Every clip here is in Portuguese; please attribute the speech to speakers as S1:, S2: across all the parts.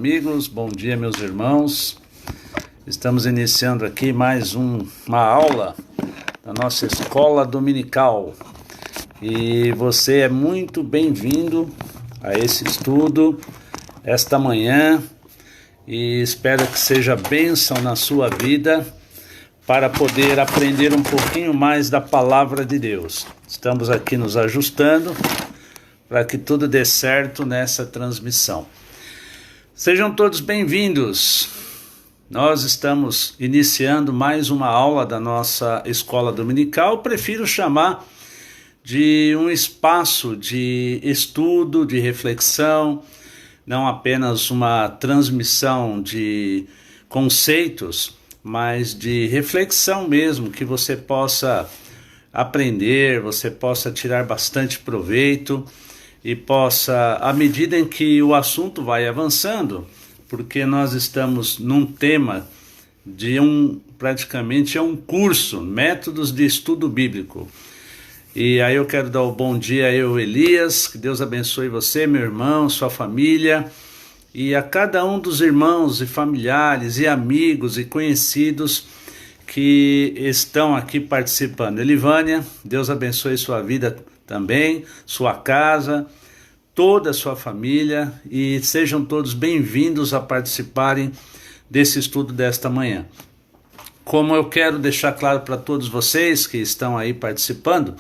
S1: amigos, bom dia meus irmãos. Estamos iniciando aqui mais uma aula da nossa escola dominical. E você é muito bem-vindo a esse estudo esta manhã e espero que seja bênção na sua vida para poder aprender um pouquinho mais da palavra de Deus. Estamos aqui nos ajustando para que tudo dê certo nessa transmissão. Sejam todos bem-vindos. Nós estamos iniciando mais uma aula da nossa escola dominical. Prefiro chamar de um espaço de estudo, de reflexão, não apenas uma transmissão de conceitos, mas de reflexão mesmo, que você possa aprender, você possa tirar bastante proveito e possa, à medida em que o assunto vai avançando, porque nós estamos num tema de praticamente um curso, métodos de estudo bíblico. E aí eu quero dar o bom dia a Elias, que Deus abençoe você, meu irmão, sua família, e a cada um dos irmãos e familiares e amigos e conhecidos que estão aqui participando. Elivânia, Deus abençoe sua vida também, sua casa, toda a sua família, e sejam todos bem-vindos a participarem desse estudo desta manhã. Como eu quero deixar claro para todos vocês que estão aí participando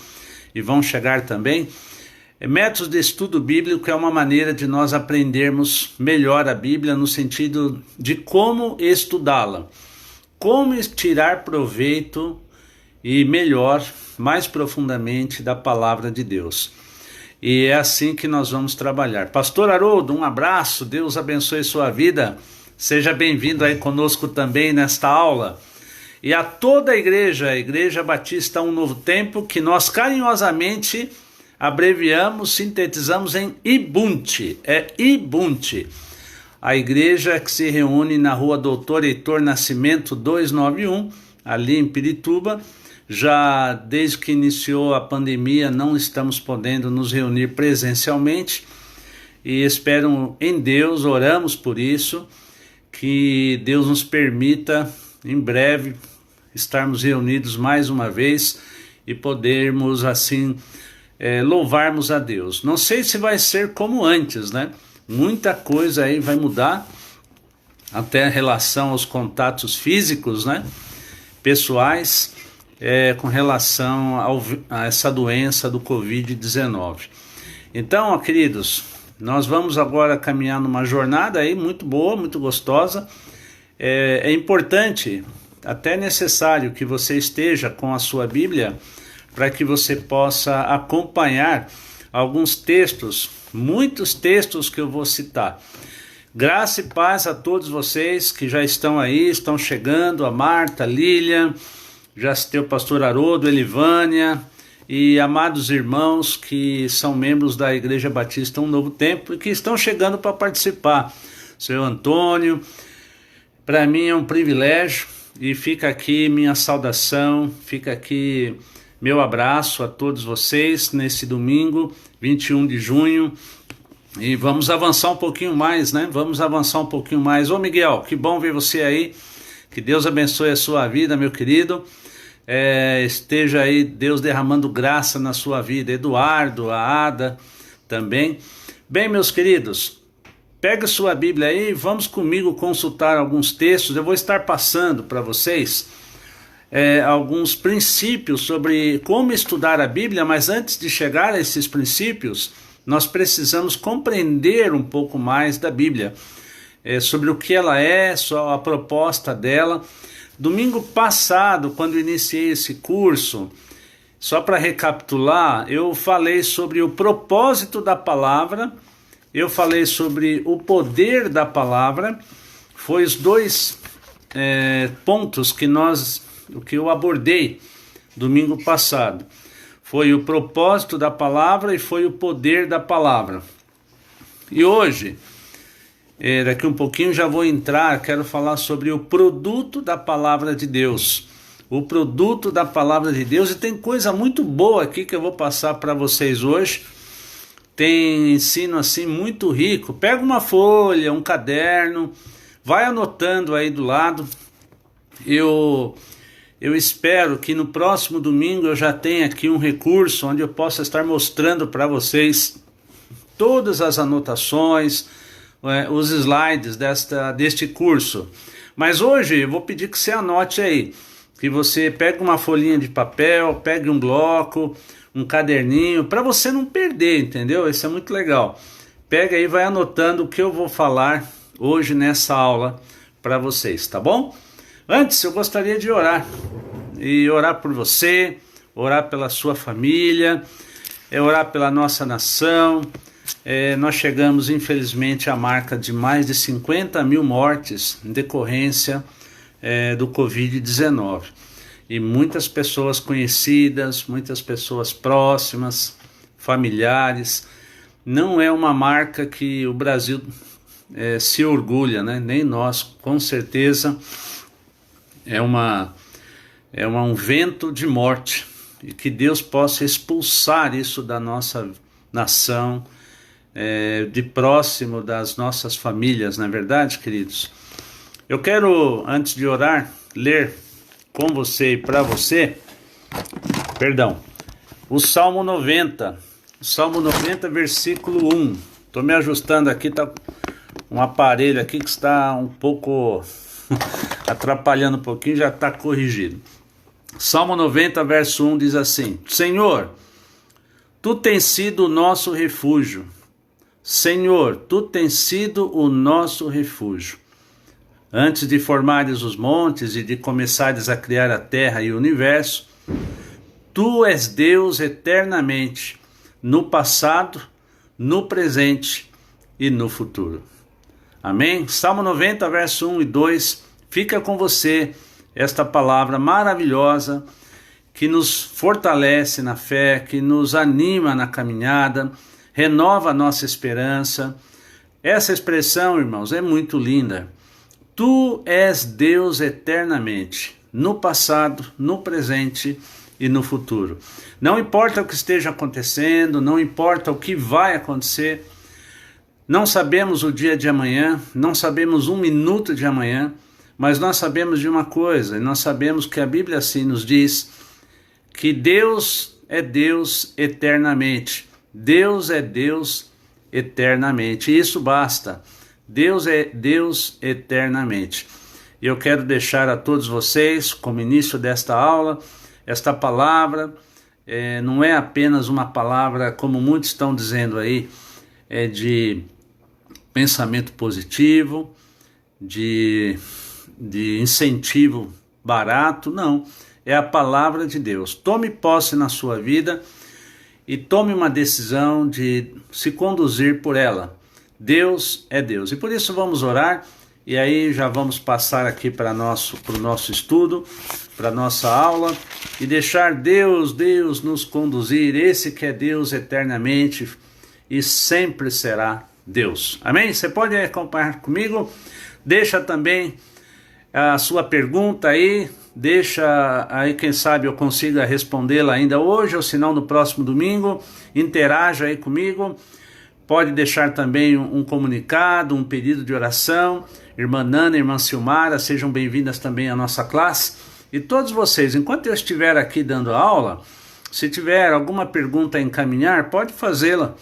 S1: e vão chegar também, métodos de estudo bíblico é uma maneira de nós aprendermos melhor a Bíblia no sentido de como estudá-la, como tirar proveito e melhor, mais profundamente da palavra de Deus. E é assim que nós vamos trabalhar. Pastor Haroldo, um abraço, Deus abençoe sua vida. Seja bem-vindo aí conosco também nesta aula. E a toda a Igreja Batista Um Novo Tempo, que nós carinhosamente abreviamos, sintetizamos em IBUNT. É IBUNT. A igreja que se reúne na rua Doutor Heitor Nascimento 291, ali em Pirituba. Já desde que iniciou a pandemia não estamos podendo nos reunir presencialmente e espero em Deus, oramos por isso, que Deus nos permita em breve estarmos reunidos mais uma vez e podermos assim louvarmos a Deus. Não sei se vai ser como antes, né? Muita coisa aí vai mudar, até em relação aos contatos físicos, né? Pessoais, com relação a essa doença do Covid-19. Então, queridos, nós vamos agora caminhar numa jornada aí muito boa, muito gostosa. É importante, até necessário, que você esteja com a sua Bíblia para que você possa acompanhar alguns textos, muitos textos que eu vou citar. Graça e paz a todos vocês que já estão aí, estão chegando, a Marta, a Lilian, já citei o pastor Haroldo, Elivânia e amados irmãos que são membros da Igreja Batista Um Novo Tempo e que estão chegando para participar. Seu Antônio, para mim é um privilégio e fica aqui minha saudação, fica aqui meu abraço a todos vocês nesse domingo, 21 de junho, e vamos avançar um pouquinho mais, né? Vamos avançar um pouquinho mais. Ô Miguel, que bom ver você aí, que Deus abençoe a sua vida, meu querido. Esteja aí Deus derramando graça na sua vida. Eduardo, a Ada também. Bem, meus queridos, pega sua Bíblia aí, vamos comigo consultar alguns textos. Eu vou estar passando para vocês alguns princípios sobre como estudar a Bíblia, mas antes de chegar a esses princípios, nós precisamos compreender um pouco mais da Bíblia, sobre o que ela é, só a proposta dela. Domingo passado, quando iniciei esse curso, só para recapitular, eu falei sobre o propósito da palavra, eu falei sobre o poder da palavra. Foi os dois pontos que eu abordei domingo passado. Foi o propósito da palavra e foi o poder da palavra. E hoje, daqui um pouquinho já vou entrar, quero falar sobre o produto da palavra de Deus. O produto da palavra de Deus, e tem coisa muito boa aqui que eu vou passar para vocês hoje. tem ensino assim muito rico. Pega uma folha, um caderno, vai anotando aí do lado. Eu espero que no próximo domingo eu já tenha aqui um recurso onde eu possa estar mostrando para vocês todas as anotações, os slides deste curso. Mas hoje eu vou pedir que você anote aí, que você pegue uma folhinha de papel, pegue um bloco, um caderninho, para você não perder, entendeu? Isso é muito legal. Pega aí e vai anotando o que eu vou falar hoje nessa aula para vocês, tá bom? Antes, eu gostaria de orar, e orar por você, orar pela sua família, orar pela nossa nação. Nós chegamos, infelizmente, à marca de mais de 50 mil mortes em decorrência do Covid-19. E muitas pessoas conhecidas, muitas pessoas próximas, familiares. Não é uma marca que o Brasil se orgulha, né? Nem nós, com certeza. É um vento de morte, e que Deus possa expulsar isso da nossa nação, de próximo das nossas famílias, não é verdade, queridos? Eu quero, antes de orar, ler com você e para você, o Salmo 90, versículo 1. Estou me ajustando aqui, tá um aparelho aqui que está um pouco atrapalhando um pouquinho, já está corrigido. Salmo 90, verso 1 diz assim: Senhor, Tu tens sido o nosso refúgio. Senhor, Tu tens sido o nosso refúgio. Antes de formares os montes e de começares a criar a terra e o universo, Tu és Deus eternamente, no passado, no presente e no futuro. Amém? Salmo 90, verso 1 e 2, fica com você esta palavra maravilhosa que nos fortalece na fé, que nos anima na caminhada, renova a nossa esperança. Essa expressão, irmãos, é muito linda. Tu és Deus eternamente, no passado, no presente e no futuro. Não importa o que esteja acontecendo, não importa o que vai acontecer, não sabemos o dia de amanhã, não sabemos um minuto de amanhã, mas nós sabemos de uma coisa, e nós sabemos que a Bíblia assim nos diz, que Deus é Deus eternamente. Deus é Deus eternamente. E isso basta. Deus é Deus eternamente. E eu quero deixar a todos vocês, como início desta aula, esta palavra não é apenas uma palavra, como muitos estão dizendo aí, de pensamento positivo, de incentivo barato. Não, é a palavra de Deus. Tome posse na sua vida e tome uma decisão de se conduzir por ela. Deus é Deus. E por isso vamos orar, e aí já vamos passar aqui para o nosso estudo, para a nossa aula, e deixar Deus nos conduzir, esse que é Deus eternamente e sempre será Deus. Amém? Você pode acompanhar comigo? Deixa também a sua pergunta aí, deixa aí, quem sabe eu consiga respondê-la ainda hoje, ou se não no próximo domingo. Interaja aí comigo. Pode deixar também um comunicado, um pedido de oração. Irmã Nana, irmã Silmara, sejam bem-vindas também à nossa classe. E todos vocês, enquanto eu estiver aqui dando aula, se tiver alguma pergunta a encaminhar, pode fazê-la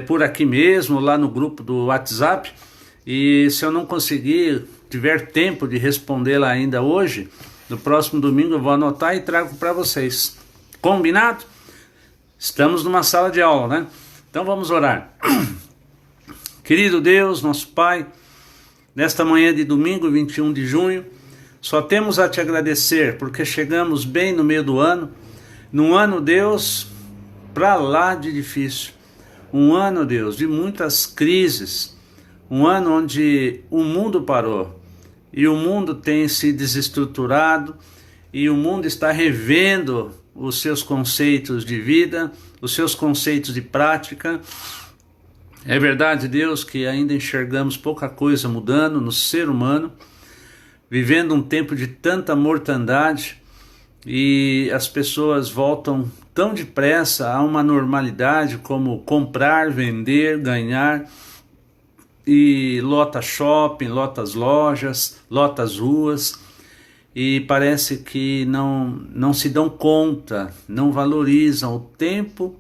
S1: por aqui mesmo, lá no grupo do WhatsApp. E se eu não conseguir, tiver tempo de respondê-la ainda hoje, no próximo domingo eu vou anotar e trago para vocês. Combinado? Estamos numa sala de aula, né? Então vamos orar. Querido Deus, nosso Pai, nesta manhã de domingo, 21 de junho, só temos a Te agradecer, porque chegamos bem no meio do ano, num ano, Deus, para lá de difícil. Um ano, Deus, de muitas crises, um ano onde o mundo parou, e o mundo tem se desestruturado, e o mundo está revendo os seus conceitos de vida, os seus conceitos de prática. É verdade, Deus, que ainda enxergamos pouca coisa mudando no ser humano, vivendo um tempo de tanta mortandade, e as pessoas voltam tão depressa a uma normalidade como comprar, vender, ganhar, e lota shopping, lota as lojas, lota as ruas, e parece que não se dão conta, não valorizam o tempo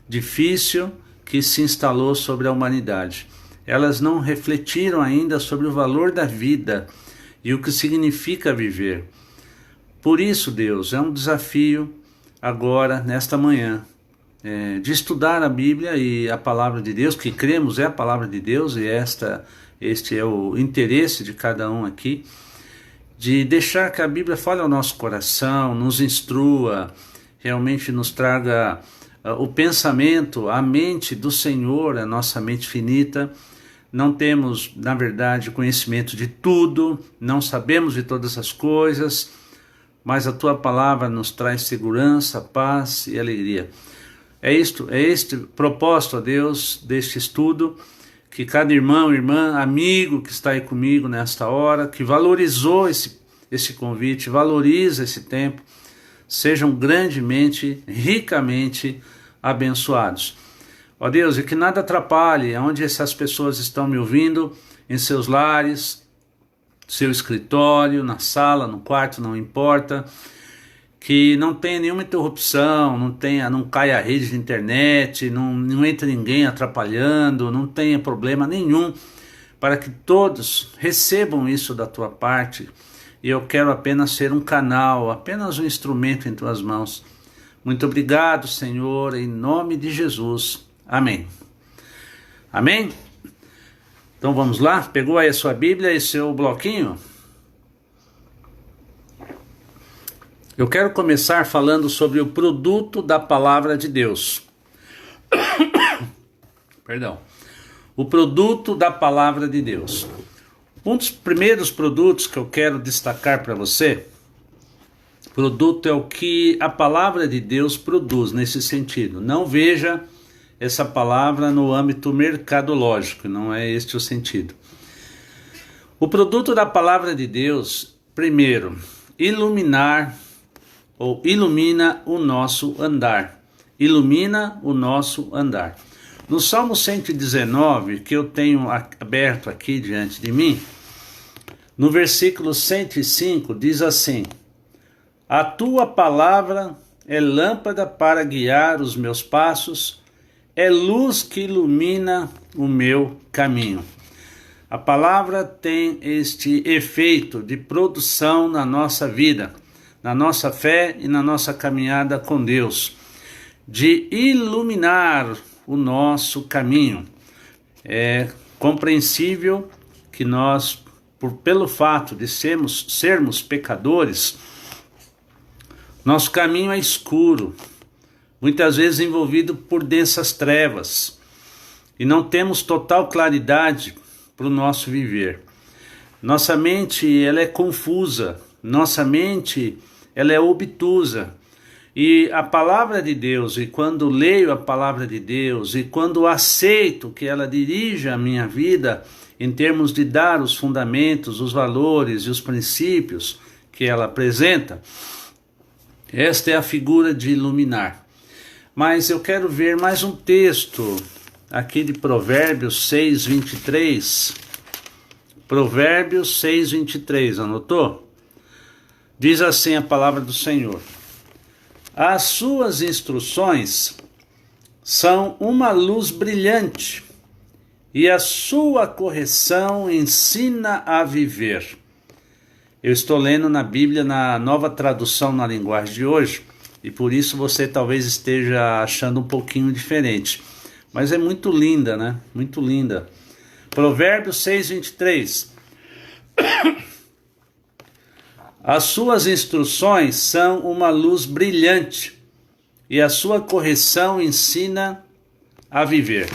S1: difícil que se instalou sobre a humanidade. Elas não refletiram ainda sobre o valor da vida e o que significa viver. Por isso, Deus, é um desafio agora, nesta manhã, de estudar a Bíblia e a palavra de Deus, que cremos é a palavra de Deus, e este é o interesse de cada um aqui, de deixar que a Bíblia fale ao nosso coração, nos instrua, realmente nos traga o pensamento, a mente do Senhor, a nossa mente finita. Não temos, na verdade, conhecimento de tudo, não sabemos de todas as coisas, mas a Tua palavra nos traz segurança, paz e alegria. É este propósito, ó Deus, deste estudo, que cada irmão, irmã, amigo que está aí comigo nesta hora, que valorizou esse convite, valoriza esse tempo, sejam grandemente, ricamente abençoados. Ó Deus, e que nada atrapalhe onde essas pessoas estão me ouvindo, em seus lares, seu escritório, na sala, no quarto, não importa, que não tenha nenhuma interrupção, não caia a rede de internet, não entre ninguém atrapalhando, não tenha problema nenhum, para que todos recebam isso da tua parte. E eu quero apenas ser um canal, apenas um instrumento em tuas mãos. Muito obrigado, Senhor, em nome de Jesus. Amém. Amém? Então vamos lá? Pegou aí a sua Bíblia e seu bloquinho? Eu quero começar falando sobre o produto da palavra de Deus. Perdão. O produto da palavra de Deus. Um dos primeiros produtos que eu quero destacar para você, produto é o que a palavra de Deus produz nesse sentido. Não veja essa palavra no âmbito mercadológico, não é este o sentido. O produto da palavra de Deus, primeiro, ilumina o nosso andar. Ilumina o nosso andar. No Salmo 119, que eu tenho aberto aqui diante de mim, no versículo 105 diz assim: a tua palavra é lâmpada para guiar os meus passos, é luz que ilumina o meu caminho. A palavra tem este efeito de produção na nossa vida, na nossa fé e na nossa caminhada com Deus, de iluminar o nosso caminho. É compreensível que nós, pelo fato de sermos pecadores, nosso caminho é escuro, muitas vezes envolvido por densas trevas, e não temos total claridade para o nosso viver. Nossa mente ela é confusa, nossa mente ela é obtusa, e a palavra de Deus, e quando leio a palavra de Deus, e quando aceito que ela dirige a minha vida, em termos de dar os fundamentos, os valores e os princípios que ela apresenta, esta é a figura de iluminar. Mas eu quero ver mais um texto aqui de Provérbios 6, 23. Provérbios 6, 23, anotou? Diz assim a palavra do Senhor: as suas instruções são uma luz brilhante, e a sua correção ensina a viver. Eu estou lendo na Bíblia, na Nova Tradução na linguagem de hoje, e por isso você talvez esteja achando um pouquinho diferente. Mas é muito linda, né? Muito linda. Provérbios 6, 23. As suas instruções são uma luz brilhante, e a sua correção ensina a viver.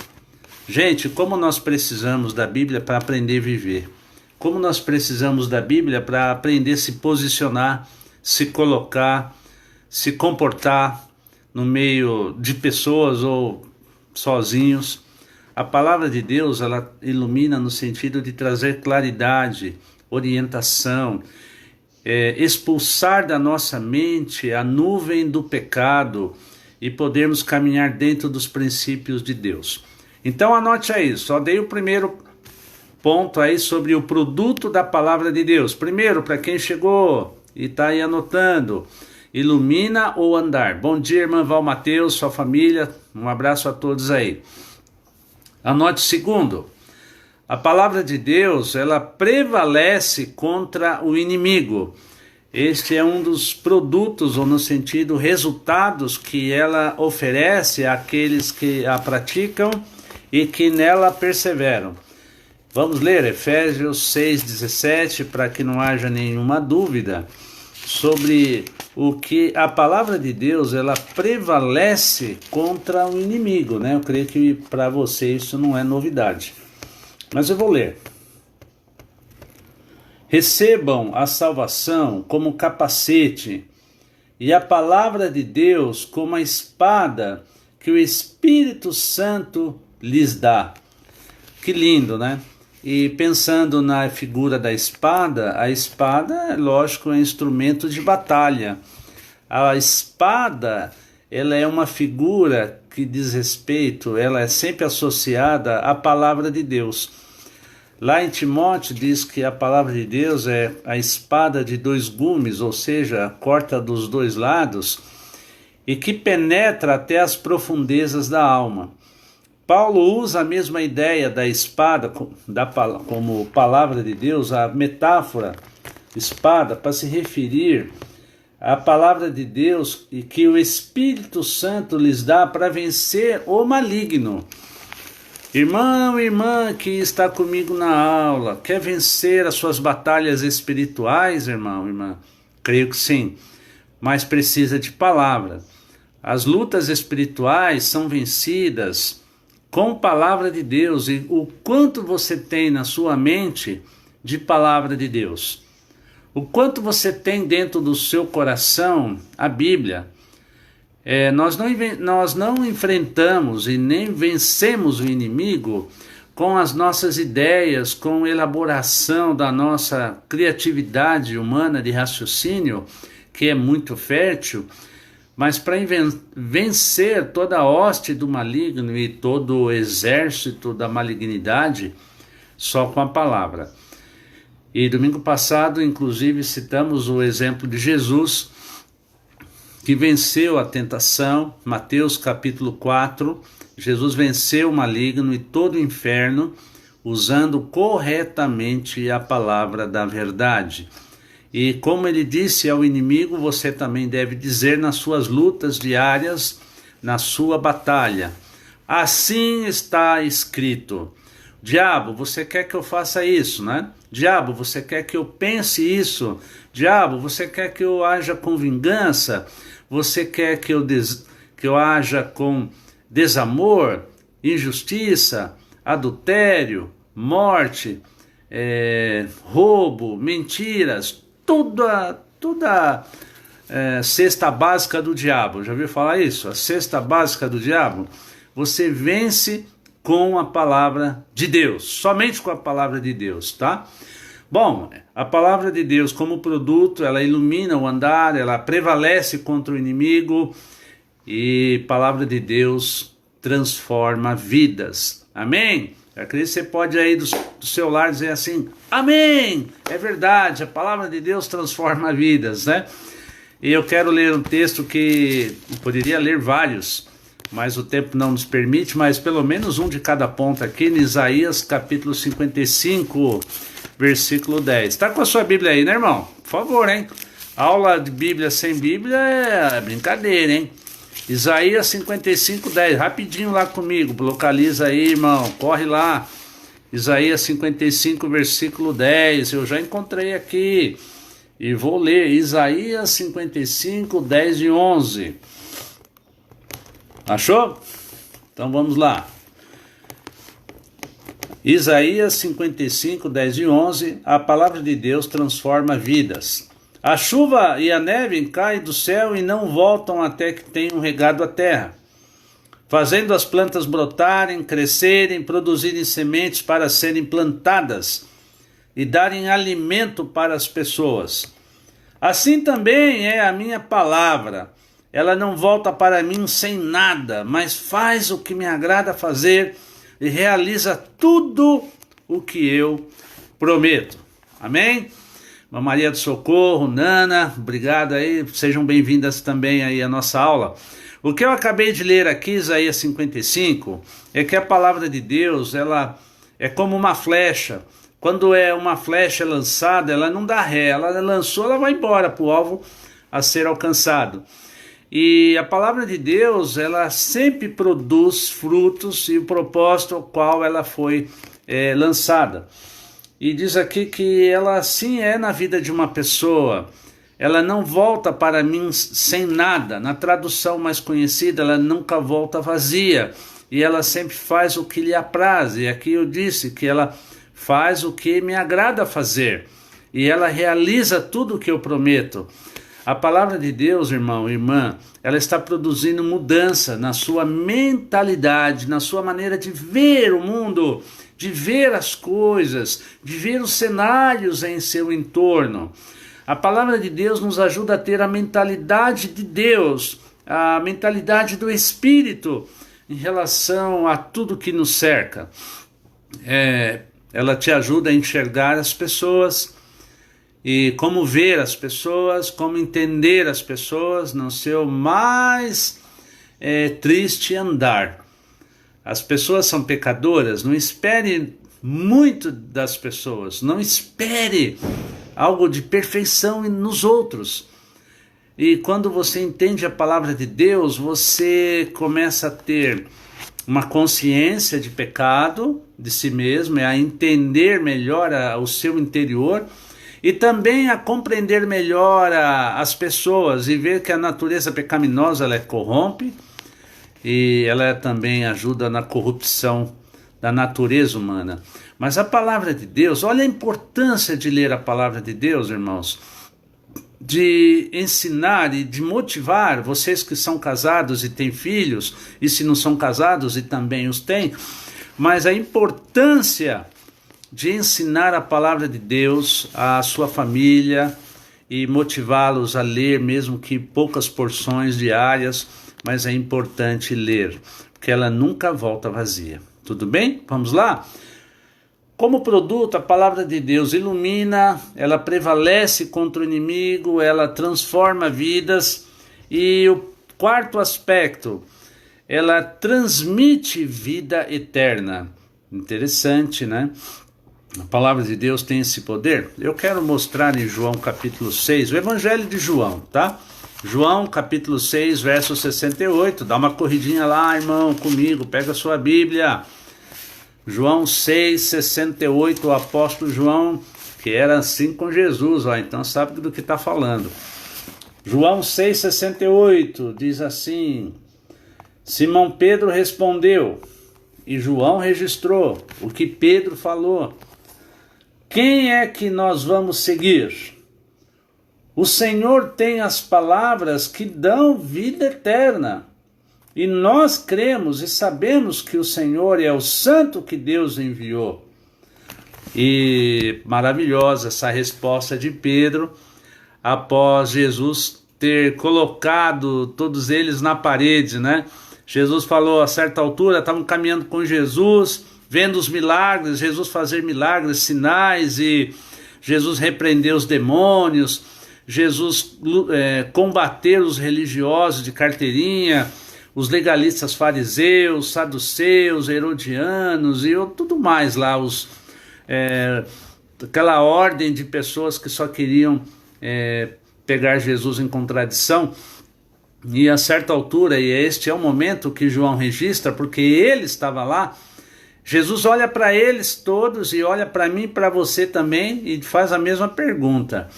S1: Gente, como nós precisamos da Bíblia para aprender a viver. Como nós precisamos da Bíblia para aprender a se posicionar, se colocar, se comportar no meio de pessoas ou sozinhos. A palavra de Deus, ela ilumina no sentido de trazer claridade, orientação, expulsar da nossa mente a nuvem do pecado e podermos caminhar dentro dos princípios de Deus. Então anote aí, só dei o primeiro ponto aí sobre o produto da palavra de Deus. Primeiro, para quem chegou e está aí anotando, ilumina ou andar. Bom dia, irmã Val Mateus, sua família, um abraço a todos aí. Anote segundo, a palavra de Deus, ela prevalece contra o inimigo. Este é um dos produtos, ou no sentido, resultados que ela oferece àqueles que a praticam e que nela perseveram. Vamos ler Efésios 6,17, para que não haja nenhuma dúvida sobre o que a palavra de Deus, ela prevalece contra o inimigo, né? Eu creio que para você isso não é novidade. Mas eu vou ler. Recebam a salvação como capacete e a palavra de Deus como a espada que o Espírito Santo lhes dá. Que lindo, né? E pensando na figura da espada, a espada, lógico, é um instrumento de batalha. A espada, ela é uma figura que diz respeito, ela é sempre associada à palavra de Deus. Lá em Timóteo diz que a palavra de Deus é a espada de dois gumes, ou seja, corta dos dois lados, e que penetra até as profundezas da alma. Paulo usa a mesma ideia da espada como palavra de Deus, a metáfora espada, para se referir à palavra de Deus e que o Espírito Santo lhes dá para vencer o maligno. Irmão, irmã que está comigo na aula, quer vencer as suas batalhas espirituais, irmão, irmã? Creio que sim, mas precisa de palavra. As lutas espirituais são vencidas com palavra de Deus, e o quanto você tem na sua mente de palavra de Deus, o quanto você tem dentro do seu coração a Bíblia. Nós não enfrentamos e nem vencemos o inimigo com as nossas ideias, com elaboração da nossa criatividade humana de raciocínio, que é muito fértil, mas para vencer toda a hoste do maligno e todo o exército da malignidade, só com a palavra. E domingo passado, inclusive, citamos o exemplo de Jesus, que venceu a tentação. Mateus capítulo 4, Jesus venceu o maligno e todo o inferno, usando corretamente a palavra da verdade. E como ele disse ao inimigo, você também deve dizer nas suas lutas diárias, na sua batalha: assim está escrito. Diabo, você quer que eu faça isso, né? Diabo, você quer que eu pense isso? Diabo, você quer que eu haja com vingança? Você quer que eu haja com desamor, injustiça, adultério, morte, roubo, mentiras? Toda cesta básica do diabo. Já ouviu falar isso? A cesta básica do diabo. Você vence com a palavra de Deus, somente com a palavra de Deus, tá? Bom, a palavra de Deus como produto, ela ilumina o andar, ela prevalece contra o inimigo, e a palavra de Deus transforma vidas. Amém? Eu acredito que você pode aí do seu lar dizer assim: amém, é verdade, a palavra de Deus transforma vidas, né? E eu quero ler um texto que poderia ler vários, mas o tempo não nos permite, mas pelo menos um de cada ponto aqui, em Isaías capítulo 55, versículo 10. Tá com a sua Bíblia aí, né, irmão? Por favor, hein? Aula de Bíblia sem Bíblia é brincadeira, hein? Isaías 55, 10, rapidinho lá comigo, localiza aí, irmão, corre lá. Isaías 55, versículo 10, eu já encontrei aqui, e vou ler Isaías 55, 10 e 11. Achou? Então vamos lá. Isaías 55, 10 e 11, a palavra de Deus transforma vidas. A chuva e a neve caem do céu e não voltam até que tenham regado a terra, fazendo as plantas brotarem, crescerem, produzirem sementes para serem plantadas e darem alimento para as pessoas. Assim também é a minha palavra. ela não volta para mim sem nada, mas faz o que me agrada fazer e realiza tudo o que eu prometo. Amém? Maria do Socorro, Nana, obrigado aí, sejam bem-vindas também aí à nossa aula. O que eu acabei de ler aqui, Isaías 55, é que a palavra de Deus, ela é como uma flecha. Quando é uma flecha lançada, ela não dá ré, ela lançou, ela vai embora para o alvo a ser alcançado. E a palavra de Deus, ela sempre produz frutos e o propósito ao qual ela foi lançada. E diz aqui que ela assim é na vida de uma pessoa, ela não volta para mim sem nada. Na tradução mais conhecida, ela nunca volta vazia, e ela sempre faz o que lhe apraz. E aqui eu disse que ela faz o que me agrada fazer, e ela realiza tudo o que eu prometo. A palavra de Deus, irmão, irmã, ela está produzindo mudança na sua mentalidade, na sua maneira de ver o mundo, de ver as coisas, de ver os cenários em seu entorno. A palavra de Deus nos ajuda a ter a mentalidade de Deus, a mentalidade do Espírito em relação a tudo que nos cerca. Ela te ajuda a enxergar as pessoas e como ver as pessoas, como entender as pessoas no seu mais triste andar. As pessoas são pecadoras, não espere muito das pessoas, não espere algo de perfeição nos outros. E quando você entende a palavra de Deus, você começa a ter uma consciência de pecado de si mesmo, a entender melhor o seu interior e também a compreender melhor as pessoas e ver que a natureza pecaminosa ela corrompe e ela também ajuda na corrupção da natureza humana. Mas a palavra de Deus, olha a importância de ler a palavra de Deus, irmãos, de ensinar e de motivar vocês que são casados e têm filhos, e se não são casados e também os têm, mas a importância de ensinar a palavra de Deus à sua família e motivá-los a ler, mesmo que poucas porções diárias, mas é importante ler, porque ela nunca volta vazia. Tudo bem? Vamos lá? Como produto, a palavra de Deus ilumina, ela prevalece contra o inimigo, ela transforma vidas. E o quarto aspecto, ela transmite vida eterna. Interessante, né? A palavra de Deus tem esse poder. Eu quero mostrar em João capítulo 6, o Evangelho de João, tá? João capítulo 6, verso 68. Dá uma corridinha lá, irmão, comigo, pega a sua Bíblia. João 6, 68, o apóstolo João, que era assim com Jesus, então sabe do que está falando. João 6, 68, diz assim: Simão Pedro respondeu, e João registrou o que Pedro falou: quem é que nós vamos seguir? O Senhor tem as palavras que dão vida eterna. E nós cremos e sabemos que o Senhor é o Santo que Deus enviou. E maravilhosa essa resposta de Pedro, após Jesus ter colocado todos eles na parede, né? Jesus falou a certa altura, estavam caminhando com Jesus, vendo os milagres, Jesus fazer milagres, sinais, e Jesus repreender os demônios, Jesus combater os religiosos de carteirinha, os legalistas fariseus, saduceus, herodianos e tudo mais lá, aquela ordem de pessoas que só queriam pegar Jesus em contradição. E a certa altura, e este é o momento que João registra, porque ele estava lá, Jesus olha para eles todos e olha para mim e para você também e faz a mesma pergunta: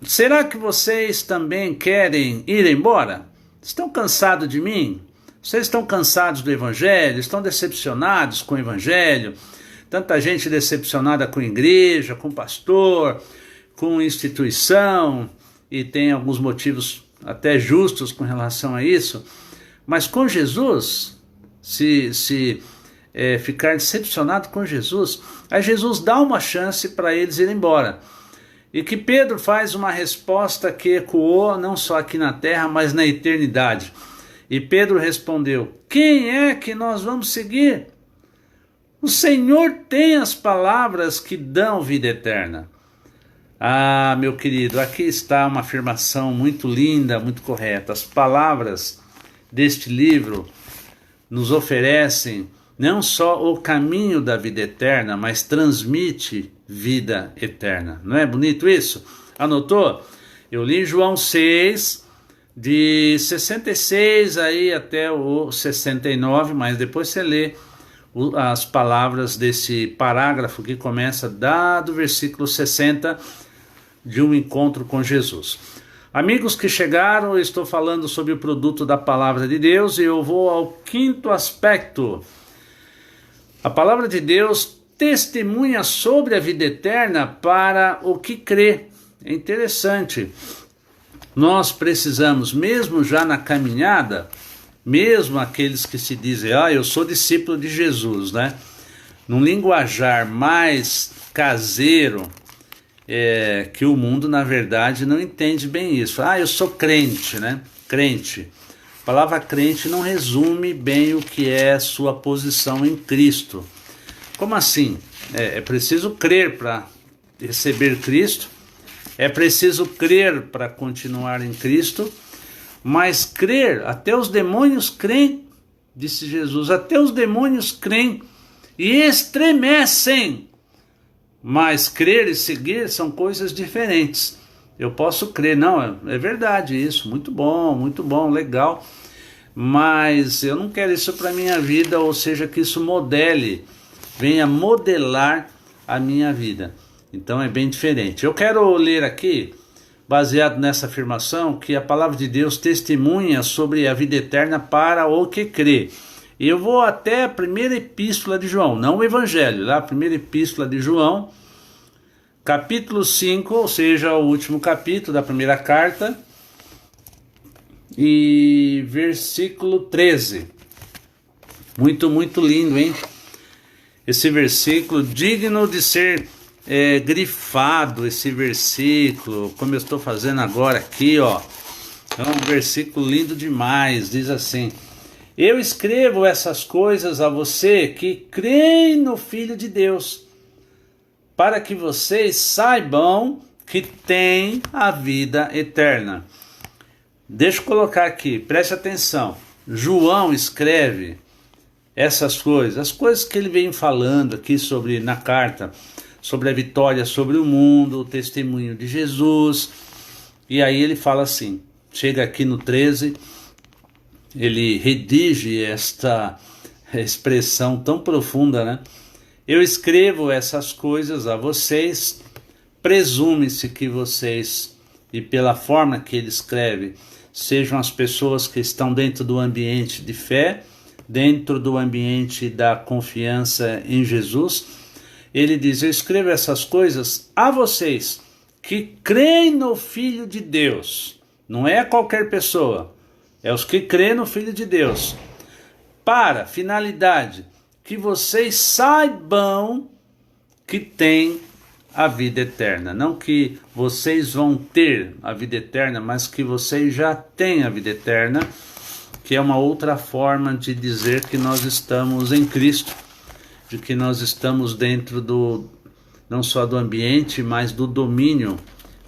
S1: será que vocês também querem ir embora? Estão cansados de mim? Vocês estão cansados do Evangelho? Estão decepcionados com o Evangelho? Tanta gente decepcionada com a igreja, com o pastor, com a instituição, e tem alguns motivos até justos com relação a isso. Mas com Jesus, se ficar decepcionado com Jesus, aí Jesus dá uma chance para eles irem embora. E que Pedro faz uma resposta que ecoou não só aqui na terra, mas na eternidade. E Pedro respondeu: quem é que nós vamos seguir? O Senhor tem as palavras que dão vida eterna. Ah, meu querido, aqui está uma afirmação muito linda, muito correta. As palavras deste livro nos oferecem não só o caminho da vida eterna, mas transmite vida eterna. Não é bonito isso? Anotou? Eu li João 6, de 66 aí até o 69, mas depois você lê as palavras desse parágrafo que começa do versículo 60 de um encontro com Jesus. Amigos que chegaram, eu estou falando sobre o produto da palavra de Deus e eu vou ao quinto aspecto. A palavra de Deus testemunha sobre a vida eterna para o que crê. É interessante. Nós precisamos, mesmo já na caminhada, mesmo aqueles que se dizem, eu sou discípulo de Jesus, né? Num linguajar mais caseiro, que o mundo, na verdade, não entende bem isso. Eu sou crente, né? Crente. A palavra crente não resume bem o que é a sua posição em Cristo. Como assim? É preciso crer para receber Cristo, é preciso crer para continuar em Cristo, mas crer, até os demônios creem, disse Jesus, até os demônios creem e estremecem. Mas crer e seguir são coisas diferentes. Eu posso crer, não, é verdade isso, muito bom, legal, mas eu não quero isso para a minha vida, ou seja, que isso venha modelar a minha vida. Então é bem diferente. Eu quero ler aqui, baseado nessa afirmação, que a palavra de Deus testemunha sobre a vida eterna para o que crê. E eu vou até a primeira epístola de João, não o evangelho, lá a primeira epístola de João, capítulo 5, ou seja, o último capítulo da primeira carta, e versículo 13. Muito lindo, hein? Esse versículo, digno de ser grifado, esse versículo, como eu estou fazendo agora aqui, ó. É um versículo lindo demais, diz assim: eu escrevo essas coisas a você que crê no Filho de Deus, para que vocês saibam que tem a vida eterna. Deixa eu colocar aqui, preste atenção. João escreve essas coisas, as coisas que ele vem falando aqui na carta, sobre a vitória sobre o mundo, o testemunho de Jesus. E aí ele fala assim, chega aqui no 13, ele redige esta expressão tão profunda, né? Eu escrevo essas coisas a vocês, presume-se que vocês, e pela forma que ele escreve, sejam as pessoas que estão dentro do ambiente de fé, dentro do ambiente da confiança em Jesus. Ele diz, eu escrevo essas coisas a vocês que creem no Filho de Deus. Não é qualquer pessoa, é os que creem no Filho de Deus. Para, finalidade, que vocês saibam que tem a vida eterna. Não que vocês vão ter a vida eterna, mas que vocês já têm a vida eterna, que é uma outra forma de dizer que nós estamos em Cristo, de que nós estamos dentro não só do ambiente, mas do domínio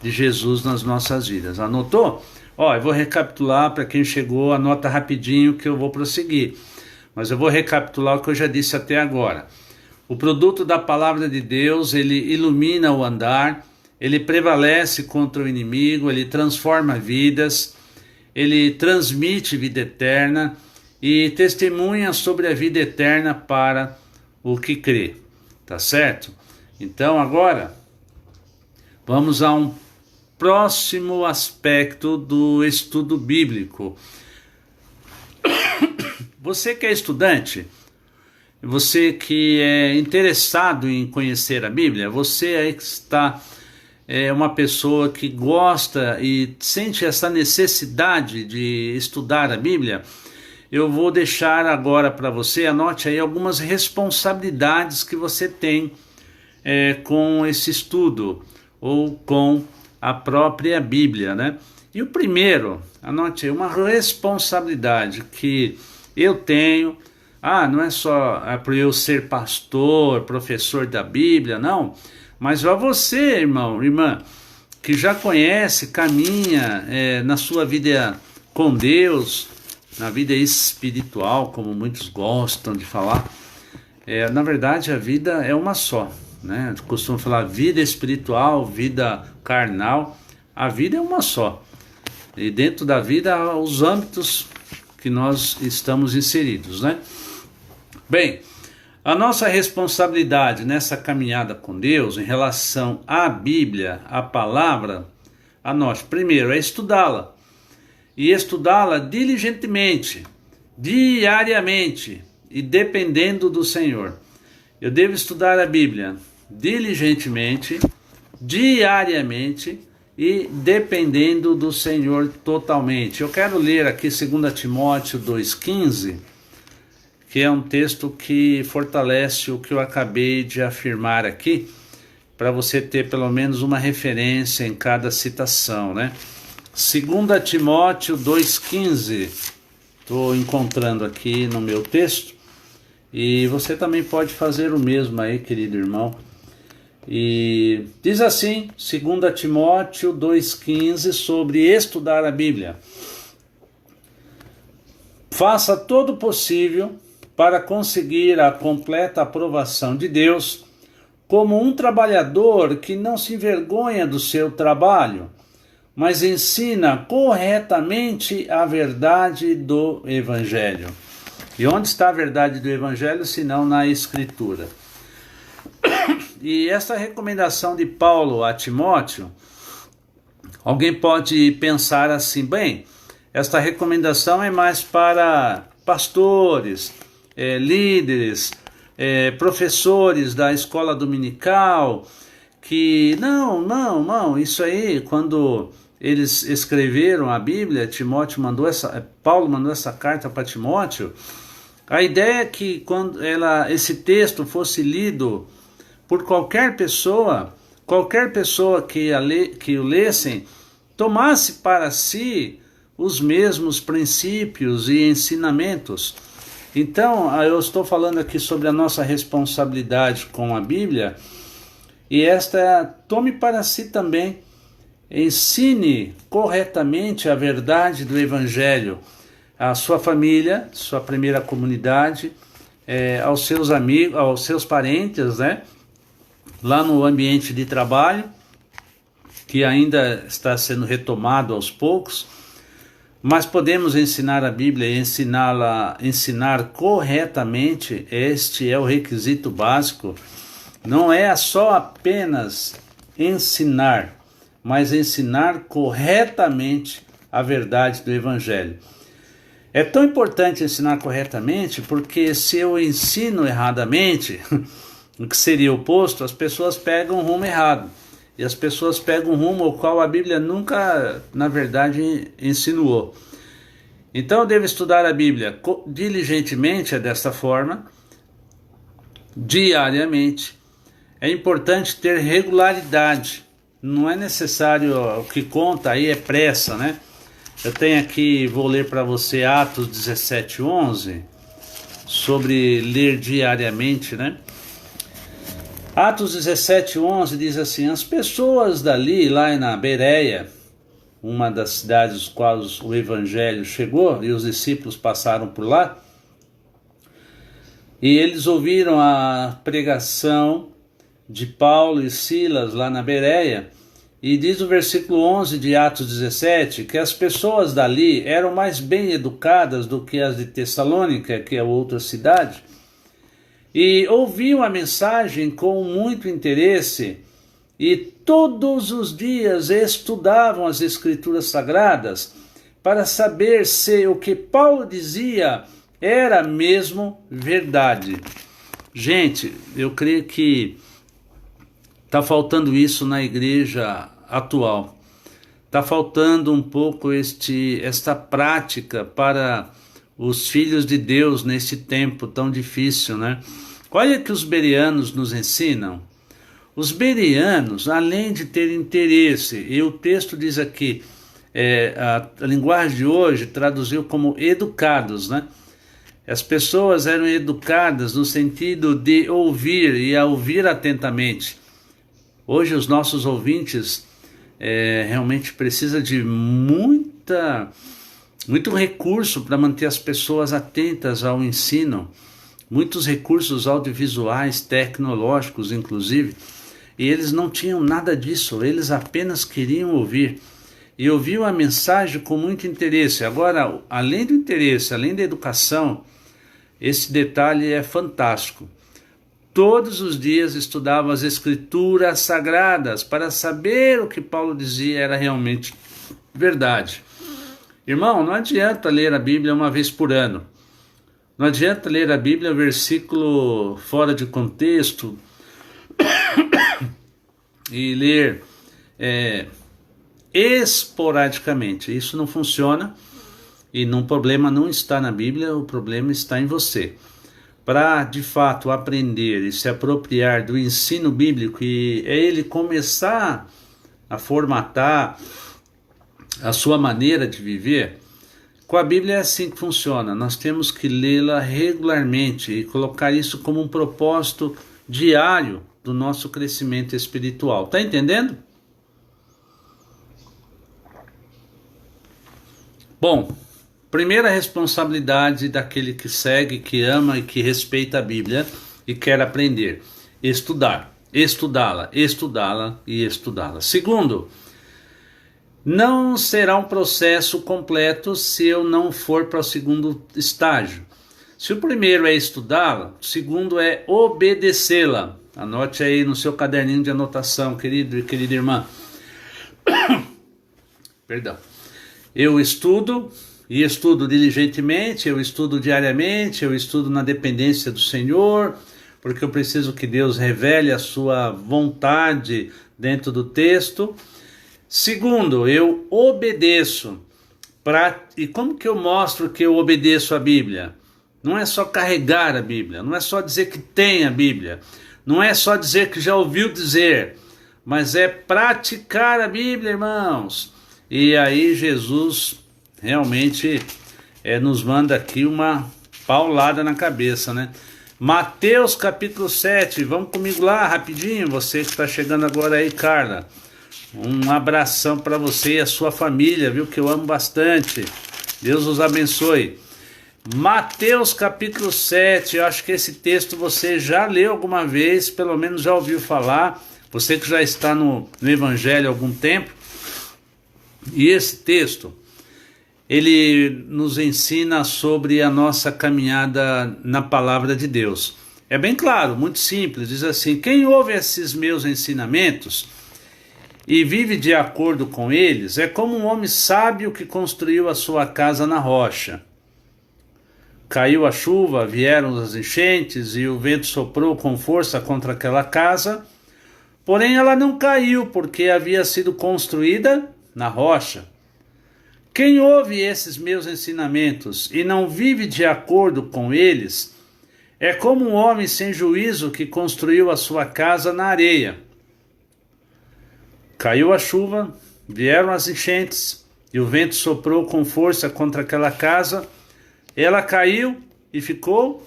S1: de Jesus nas nossas vidas. Anotou? Eu vou recapitular, para quem chegou, anota rapidinho que eu vou prosseguir. Mas eu vou recapitular o que eu já disse até agora. O produto da palavra de Deus, ele ilumina o andar, ele prevalece contra o inimigo, ele transforma vidas, ele transmite vida eterna e testemunha sobre a vida eterna para o que crê. Tá certo? Então agora, vamos a um próximo aspecto do estudo bíblico. Você que é estudante, você que é interessado em conhecer a Bíblia, você aí que está uma pessoa que gosta e sente essa necessidade de estudar a Bíblia, eu vou deixar agora para você, anote aí algumas responsabilidades que você tem com esse estudo. ou com a própria Bíblia, né? E o primeiro, anote aí, uma responsabilidade que eu tenho. Não é só para eu ser pastor, professor da Bíblia, não. Mas a você, irmão, irmã, que já conhece, caminha na sua vida com Deus, na vida espiritual, como muitos gostam de falar. Na verdade, a vida é uma só, né? Eu costumo falar vida espiritual, vida carnal. A vida é uma só. E dentro da vida há os âmbitos que nós estamos inseridos, né? Bem, a nossa responsabilidade nessa caminhada com Deus em relação à Bíblia, à palavra, anote, primeiro é estudá-la. E estudá-la diligentemente, diariamente e dependendo do Senhor. Eu devo estudar a Bíblia diligentemente, diariamente e dependendo do Senhor totalmente. Eu quero ler aqui 2 Timóteo 2,15, que é um texto que fortalece o que eu acabei de afirmar aqui, para você ter pelo menos uma referência em cada citação, né? 2 Timóteo 2,15, estou encontrando aqui no meu texto, e você também pode fazer o mesmo aí, querido irmão. E diz assim, 2 Timóteo 2,15, sobre estudar a Bíblia: faça todo o possível para conseguir a completa aprovação de Deus, como um trabalhador que não se envergonha do seu trabalho, mas ensina corretamente a verdade do Evangelho. E onde está a verdade do Evangelho, senão na Escritura? E essa recomendação de Paulo a Timóteo, alguém pode pensar assim, bem, esta recomendação é mais para pastores, líderes, professores da escola dominical, que não, isso aí, quando eles escreveram a Bíblia, Paulo mandou essa carta para Timóteo, a ideia é que quando esse texto fosse lido por qualquer pessoa que o lessem, tomasse para si os mesmos princípios e ensinamentos. Então, eu estou falando aqui sobre a nossa responsabilidade com a Bíblia, e tome para si também, ensine corretamente a verdade do Evangelho à sua família, sua primeira comunidade, aos seus amigos, aos seus parentes, né? Lá no ambiente de trabalho, que ainda está sendo retomado aos poucos, mas podemos ensinar a Bíblia e ensinar corretamente. Este é o requisito básico. Não é só apenas ensinar, mas ensinar corretamente a verdade do Evangelho. É tão importante ensinar corretamente, porque se eu ensino erradamente, o que seria oposto, as pessoas pegam um rumo errado. E as pessoas pegam um rumo ao qual a Bíblia nunca, na verdade, ensinou. Então eu devo estudar a Bíblia diligentemente, desta forma, diariamente. É importante ter regularidade. Não é necessário, o que conta aí é pressa, né? Eu tenho aqui, vou ler para você Atos 17:11, sobre ler diariamente, né? Atos 17:11 diz assim: as pessoas dali, lá na Bereia, uma das cidades dos quais o Evangelho chegou, e os discípulos passaram por lá, e eles ouviram a pregação de Paulo e Silas lá na Bereia, e diz o versículo 11 de Atos 17, que as pessoas dali eram mais bem educadas do que as de Tessalônica, que é outra cidade, e ouviam a mensagem com muito interesse, e todos os dias estudavam as Escrituras Sagradas para saber se o que Paulo dizia era mesmo verdade. Gente, eu creio que está faltando isso na igreja atual. Está faltando um pouco esta prática para os filhos de Deus nesse tempo tão difícil, né? Olha que os bereanos nos ensinam. Os bereanos, além de ter interesse, e o texto diz aqui, a linguagem de hoje traduziu como educados, né? As pessoas eram educadas no sentido de ouvir e a ouvir atentamente. Hoje os nossos ouvintes realmente precisam de muito recurso para manter as pessoas atentas ao ensino, muitos recursos audiovisuais, tecnológicos inclusive, e eles não tinham nada disso, eles apenas queriam ouvir. E ouviu a mensagem com muito interesse. Agora, além do interesse, além da educação, esse detalhe é fantástico. Todos os dias estudavam as escrituras sagradas para saber o que Paulo dizia era realmente verdade. Irmão, não adianta ler a Bíblia uma vez por ano. Não adianta ler a Bíblia versículo fora de contexto e ler esporadicamente. Isso não funciona e o problema não está na Bíblia, o problema está em você. Para de fato aprender e se apropriar do ensino bíblico e ele começar a formatar a sua maneira de viver, com a Bíblia é assim que funciona. Nós temos que lê-la regularmente e colocar isso como um propósito diário do nosso crescimento espiritual. Tá entendendo? Bom, primeira responsabilidade daquele que segue, que ama e que respeita a Bíblia e quer aprender: estudar, estudá-la, estudá-la e estudá-la. Segundo, não será um processo completo se eu não for para o segundo estágio. Se o primeiro é estudá-la, o segundo é obedecê-la. Anote aí no seu caderninho de anotação, querido e querida irmã. Perdão. Eu estudo, e estudo diligentemente, eu estudo diariamente, eu estudo na dependência do Senhor, porque eu preciso que Deus revele a sua vontade dentro do texto. Segundo, eu obedeço. E como que eu mostro que eu obedeço a Bíblia? Não é só carregar a Bíblia, não é só dizer que tem a Bíblia, não é só dizer que já ouviu dizer, mas é praticar a Bíblia, irmãos. E aí Jesus realmente nos manda aqui uma paulada na cabeça, né? Mateus capítulo 7, vamos comigo lá rapidinho, você que está chegando agora aí, Carla. Um abração para você e a sua família, viu, que eu amo bastante. Deus os abençoe. Mateus capítulo 7, eu acho que esse texto você já leu alguma vez, pelo menos já ouviu falar, você que já está no Evangelho há algum tempo. E esse texto, ele nos ensina sobre a nossa caminhada na palavra de Deus. É bem claro, muito simples, diz assim: quem ouve esses meus ensinamentos e vive de acordo com eles é como um homem sábio que construiu a sua casa na rocha. Caiu a chuva, vieram as enchentes e o vento soprou com força contra aquela casa, porém ela não caiu porque havia sido construída na rocha. Quem ouve esses meus ensinamentos e não vive de acordo com eles é como um homem sem juízo que construiu a sua casa na areia. Caiu a chuva, vieram as enchentes e o vento soprou com força contra aquela casa. Ela caiu e ficou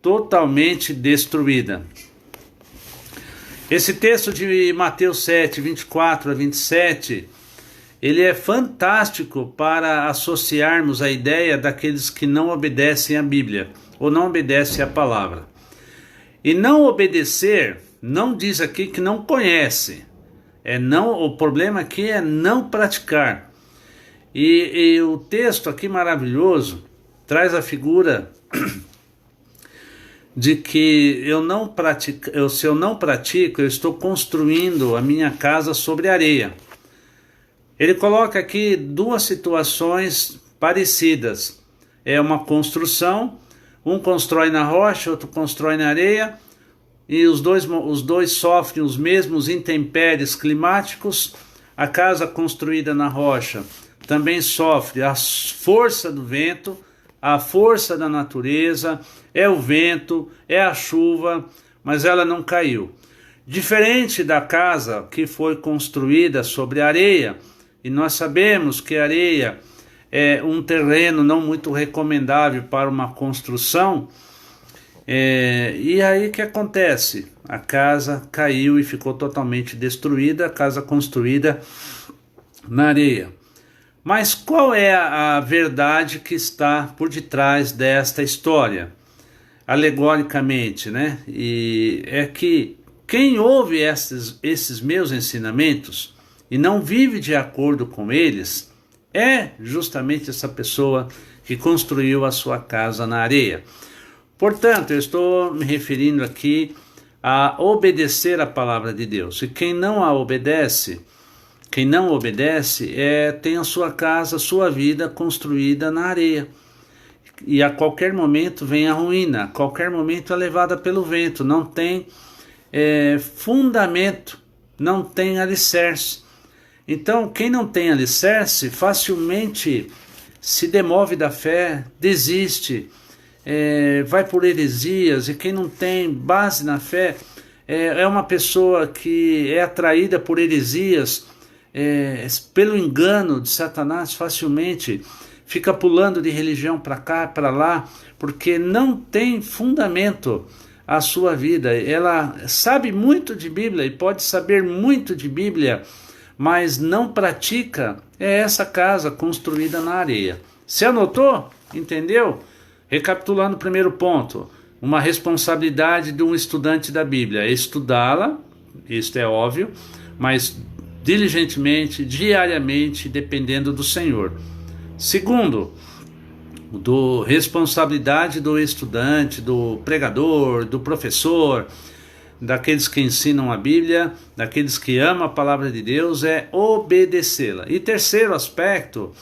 S1: totalmente destruída. Esse texto de Mateus 7, 24 a 27, ele é fantástico para associarmos a ideia daqueles que não obedecem à Bíblia, ou não obedecem à palavra. E não obedecer, não diz aqui que não conhece. O problema aqui é não praticar. E o texto aqui maravilhoso traz a figura de que se eu não pratico, eu estou construindo a minha casa sobre areia. Ele coloca aqui duas situações parecidas. É uma construção, um constrói na rocha, outro constrói na areia, e os dois sofrem os mesmos intempéries climáticos. A casa construída na rocha também sofre a força do vento, a força da natureza, é o vento, é a chuva, mas ela não caiu. Diferente da casa que foi construída sobre areia, e nós sabemos que a areia é um terreno não muito recomendável para uma construção. E aí o que acontece? A casa caiu e ficou totalmente destruída, a casa construída na areia. Mas qual é a verdade que está por detrás desta história? Alegoricamente, né? E é que quem ouve esses meus ensinamentos e não vive de acordo com eles, é justamente essa pessoa que construiu a sua casa na areia. Portanto, eu estou me referindo aqui a obedecer a palavra de Deus. E quem não obedece, tem a sua casa, a sua vida construída na areia. E a qualquer momento vem a ruína, a qualquer momento é levada pelo vento, não tem fundamento, não tem alicerce. Então, quem não tem alicerce facilmente se demove da fé, desiste, vai por heresias. E quem não tem base na fé é uma pessoa que é atraída por heresias, pelo engano de Satanás, facilmente fica pulando de religião para cá, para lá, porque não tem fundamento a sua vida. Ela sabe muito de Bíblia e pode saber muito de Bíblia, mas não pratica. É essa casa construída na areia. Você anotou? Entendeu? Recapitulando o primeiro ponto, uma responsabilidade de um estudante da Bíblia é estudá-la, isto é óbvio, mas diligentemente, diariamente, dependendo do Senhor. Segundo, responsabilidade do estudante, do pregador, do professor, daqueles que ensinam a Bíblia, daqueles que amam a palavra de Deus, é obedecê-la. E terceiro aspecto,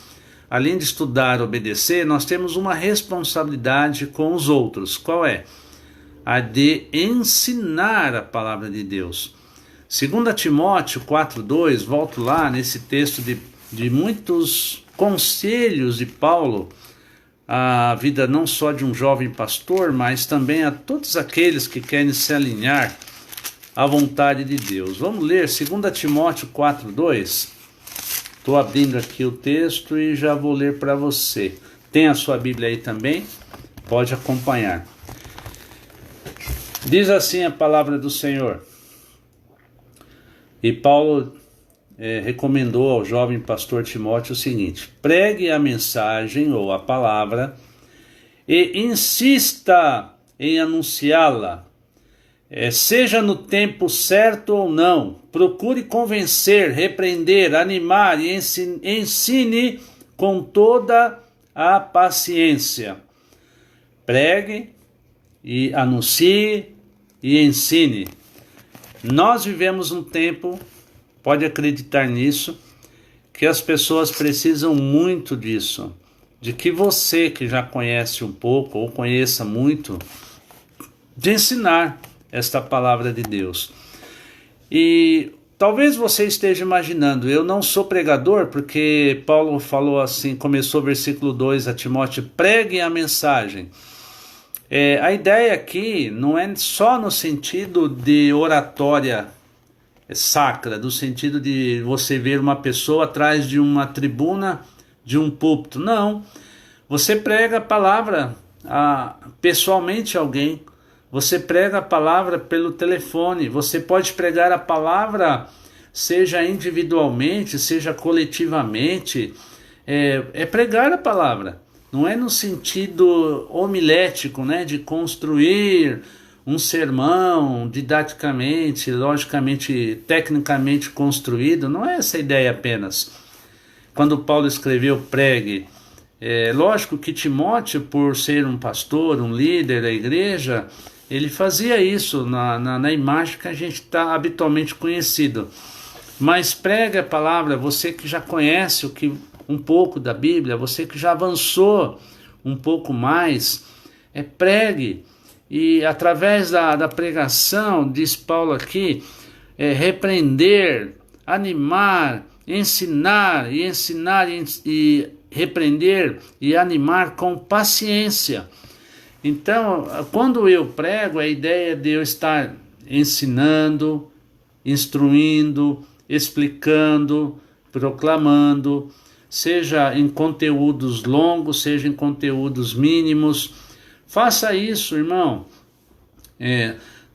S1: além de estudar e obedecer, nós temos uma responsabilidade com os outros. Qual é? A de ensinar a palavra de Deus. 2 Timóteo 4,2, volto lá nesse texto de muitos conselhos de Paulo, a vida não só de um jovem pastor, mas também a todos aqueles que querem se alinhar à vontade de Deus. Vamos ler 2 Timóteo 4,2. Estou abrindo aqui o texto e já vou ler para você. Tem a sua Bíblia aí também? Pode acompanhar. Diz assim a palavra do Senhor. E Paulo recomendou ao jovem pastor Timóteo o seguinte: pregue a mensagem ou a palavra e insista em anunciá-la, seja no tempo certo ou não. Procure convencer, repreender, animar e ensine com toda a paciência. Pregue e anuncie e ensine. Nós vivemos um tempo, pode acreditar nisso, que as pessoas precisam muito disso, de que você que já conhece um pouco ou conheça muito, de ensinar esta palavra de Deus. E talvez você esteja imaginando, eu não sou pregador, porque Paulo falou assim, começou o versículo 2 a Timóteo, pregue a mensagem. A ideia aqui não é só no sentido de oratória sacra, do sentido de você ver uma pessoa atrás de uma tribuna, de um púlpito. Não, você prega a palavra pessoalmente a alguém, você prega a palavra pelo telefone, você pode pregar a palavra seja individualmente, seja coletivamente, pregar a palavra. Não é no sentido homilético, né, de construir um sermão didaticamente, logicamente, tecnicamente construído. Não é essa a ideia apenas. Quando Paulo escreveu pregue, lógico que Timóteo, por ser um pastor, um líder da igreja, ele fazia isso na imagem que a gente está habitualmente conhecido. Mas pregue a palavra, você que já conhece um pouco da Bíblia, você que já avançou um pouco mais, pregue. E através da pregação, diz Paulo aqui, repreender, animar, ensinar e repreender e animar com paciência. Então, quando eu prego, a ideia de eu estar ensinando, instruindo, explicando, proclamando, seja em conteúdos longos, seja em conteúdos mínimos. Faça isso, irmão.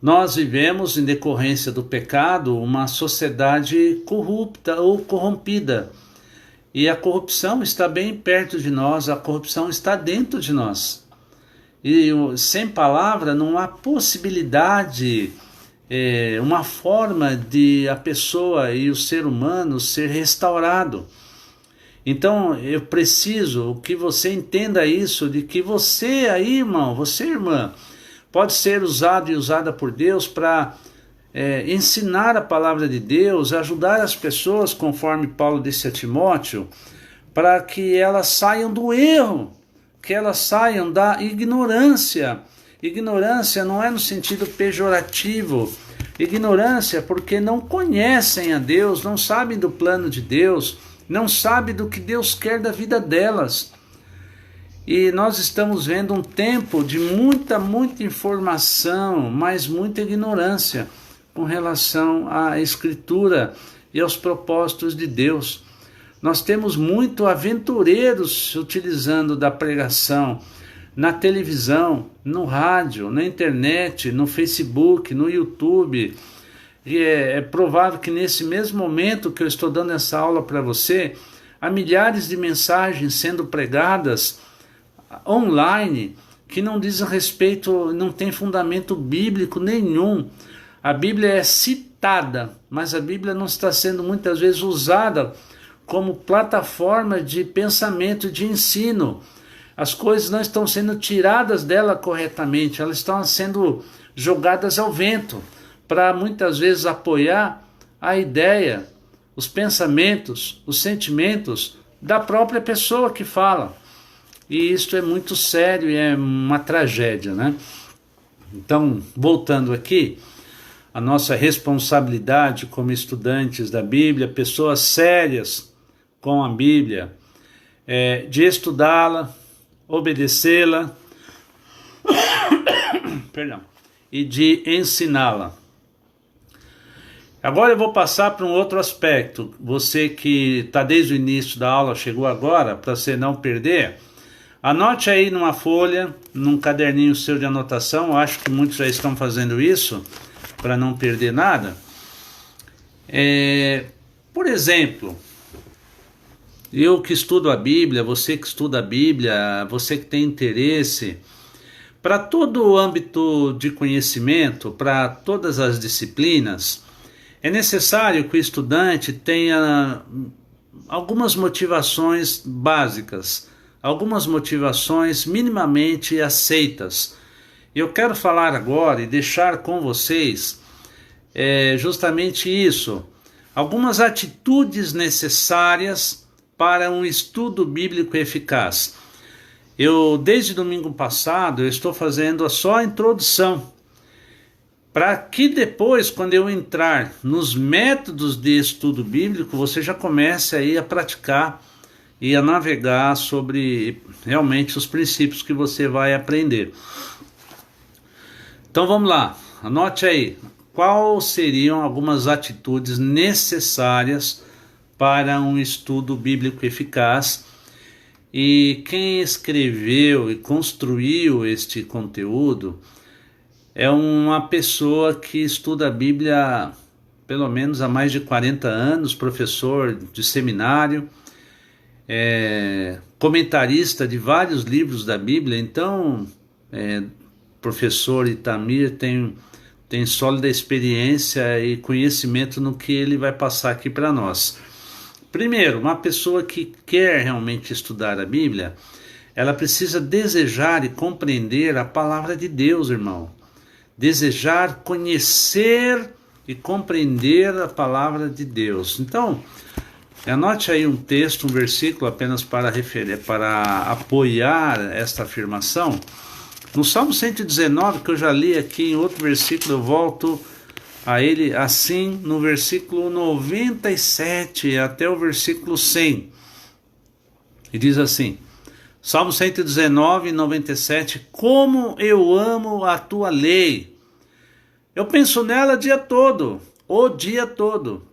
S1: Nós vivemos, em decorrência do pecado, uma sociedade corrupta ou corrompida. E a corrupção está bem perto de nós, a corrupção está dentro de nós. E sem palavra não há possibilidade, uma forma de a pessoa e o ser humano ser restaurado. Então eu preciso que você entenda isso, de que você aí, irmão, você, irmã, pode ser usado e usada por Deus para ensinar a palavra de Deus, ajudar as pessoas, conforme Paulo disse a Timóteo, para que elas saiam do erro, que elas saiam da ignorância. Ignorância não é no sentido pejorativo, ignorância porque não conhecem a Deus, não sabem do plano de Deus, não sabem do que Deus quer da vida delas. E nós estamos vendo um tempo de muita informação, mas muita ignorância com relação à Escritura e aos propósitos de Deus. Nós temos muito aventureiros utilizando da pregação na televisão, no rádio, na internet, no Facebook, no YouTube. E é provável que nesse mesmo momento que eu estou dando essa aula para você, há milhares de mensagens sendo pregadas online que não dizem respeito, não tem fundamento bíblico nenhum. A Bíblia é citada, mas a Bíblia não está sendo muitas vezes usada como plataforma de pensamento, de ensino. As coisas não estão sendo tiradas dela corretamente, elas estão sendo jogadas ao vento, para muitas vezes apoiar a ideia, os pensamentos, os sentimentos da própria pessoa que fala. E isso é muito sério e é uma tragédia, né? Então, voltando aqui, a nossa responsabilidade como estudantes da Bíblia, pessoas sérias com a Bíblia, de estudá-la, obedecê-la, perdão, e de ensiná-la. Agora eu vou passar para um outro aspecto. Você que está desde o início da aula, chegou agora, para você não perder, anote aí numa folha, num caderninho seu de anotação. Eu acho que muitos já estão fazendo isso, para não perder nada. Por exemplo, eu que estudo a Bíblia, você que estuda a Bíblia, você que tem interesse, para todo o âmbito de conhecimento, para todas as disciplinas, é necessário que o estudante tenha algumas motivações básicas, algumas motivações minimamente aceitas. Eu quero falar agora e deixar com vocês justamente isso, algumas atitudes necessárias para um estudo bíblico eficaz. Desde domingo passado, eu estou fazendo só a introdução, para que depois, quando eu entrar nos métodos de estudo bíblico, você já comece aí a praticar e a navegar sobre realmente os princípios que você vai aprender. Então vamos lá, anote aí, quais seriam algumas atitudes necessárias para um estudo bíblico eficaz. E quem escreveu e construiu este conteúdo é uma pessoa que estuda a Bíblia pelo menos há mais de 40 anos, professor de seminário, comentarista de vários livros da Bíblia. Então, professor Itamir tem sólida experiência e conhecimento no que ele vai passar aqui para nós. Primeiro, uma pessoa que quer realmente estudar a Bíblia, ela precisa desejar e compreender a palavra de Deus, irmão. Desejar conhecer e compreender a palavra de Deus. Então, anote aí um texto, um versículo apenas para apoiar esta afirmação. No Salmo 119, que eu já li aqui em outro versículo, eu volto a ele assim, no versículo 97 até o versículo 100. E diz assim, Salmo 119, 97, como eu amo a tua lei. Eu penso nela o dia todo. o dia todo.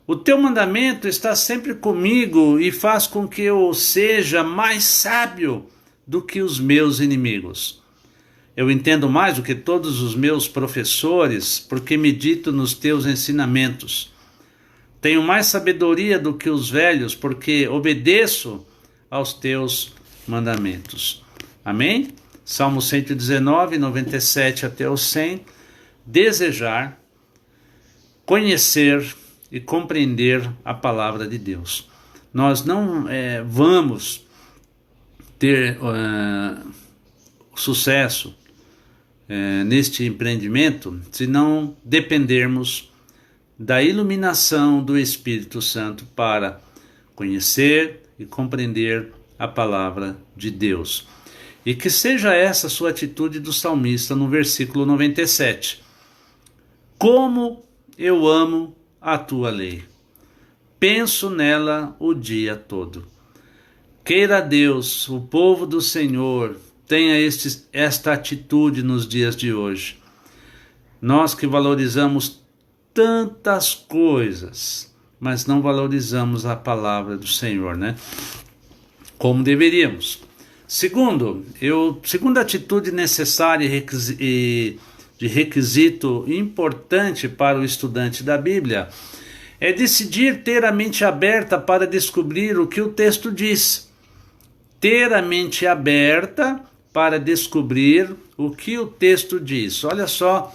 S1: O teu mandamento está sempre comigo e faz com que eu seja mais sábio do que os meus inimigos. Eu entendo mais do que todos os meus professores, porque medito nos teus ensinamentos. Tenho mais sabedoria do que os velhos, porque obedeço aos teus mandamentos. Amém? Salmo 119, 97 até o 100. Desejar, conhecer e compreender a palavra de Deus. Nós não vamos ter sucesso neste empreendimento se não dependermos da iluminação do Espírito Santo para conhecer e compreender a palavra de Deus. E que seja essa a sua atitude do salmista no versículo 97. Como eu amo a tua lei, penso nela o dia todo. Queira Deus, o povo do Senhor, tenha esta atitude nos dias de hoje. Nós que valorizamos tantas coisas, mas não valorizamos a palavra do Senhor, né? Como deveríamos. Segunda atitude necessária e de requisito importante para o estudante da Bíblia é decidir ter a mente aberta para descobrir o que o texto diz. Ter a mente aberta para descobrir o que o texto diz. Olha só,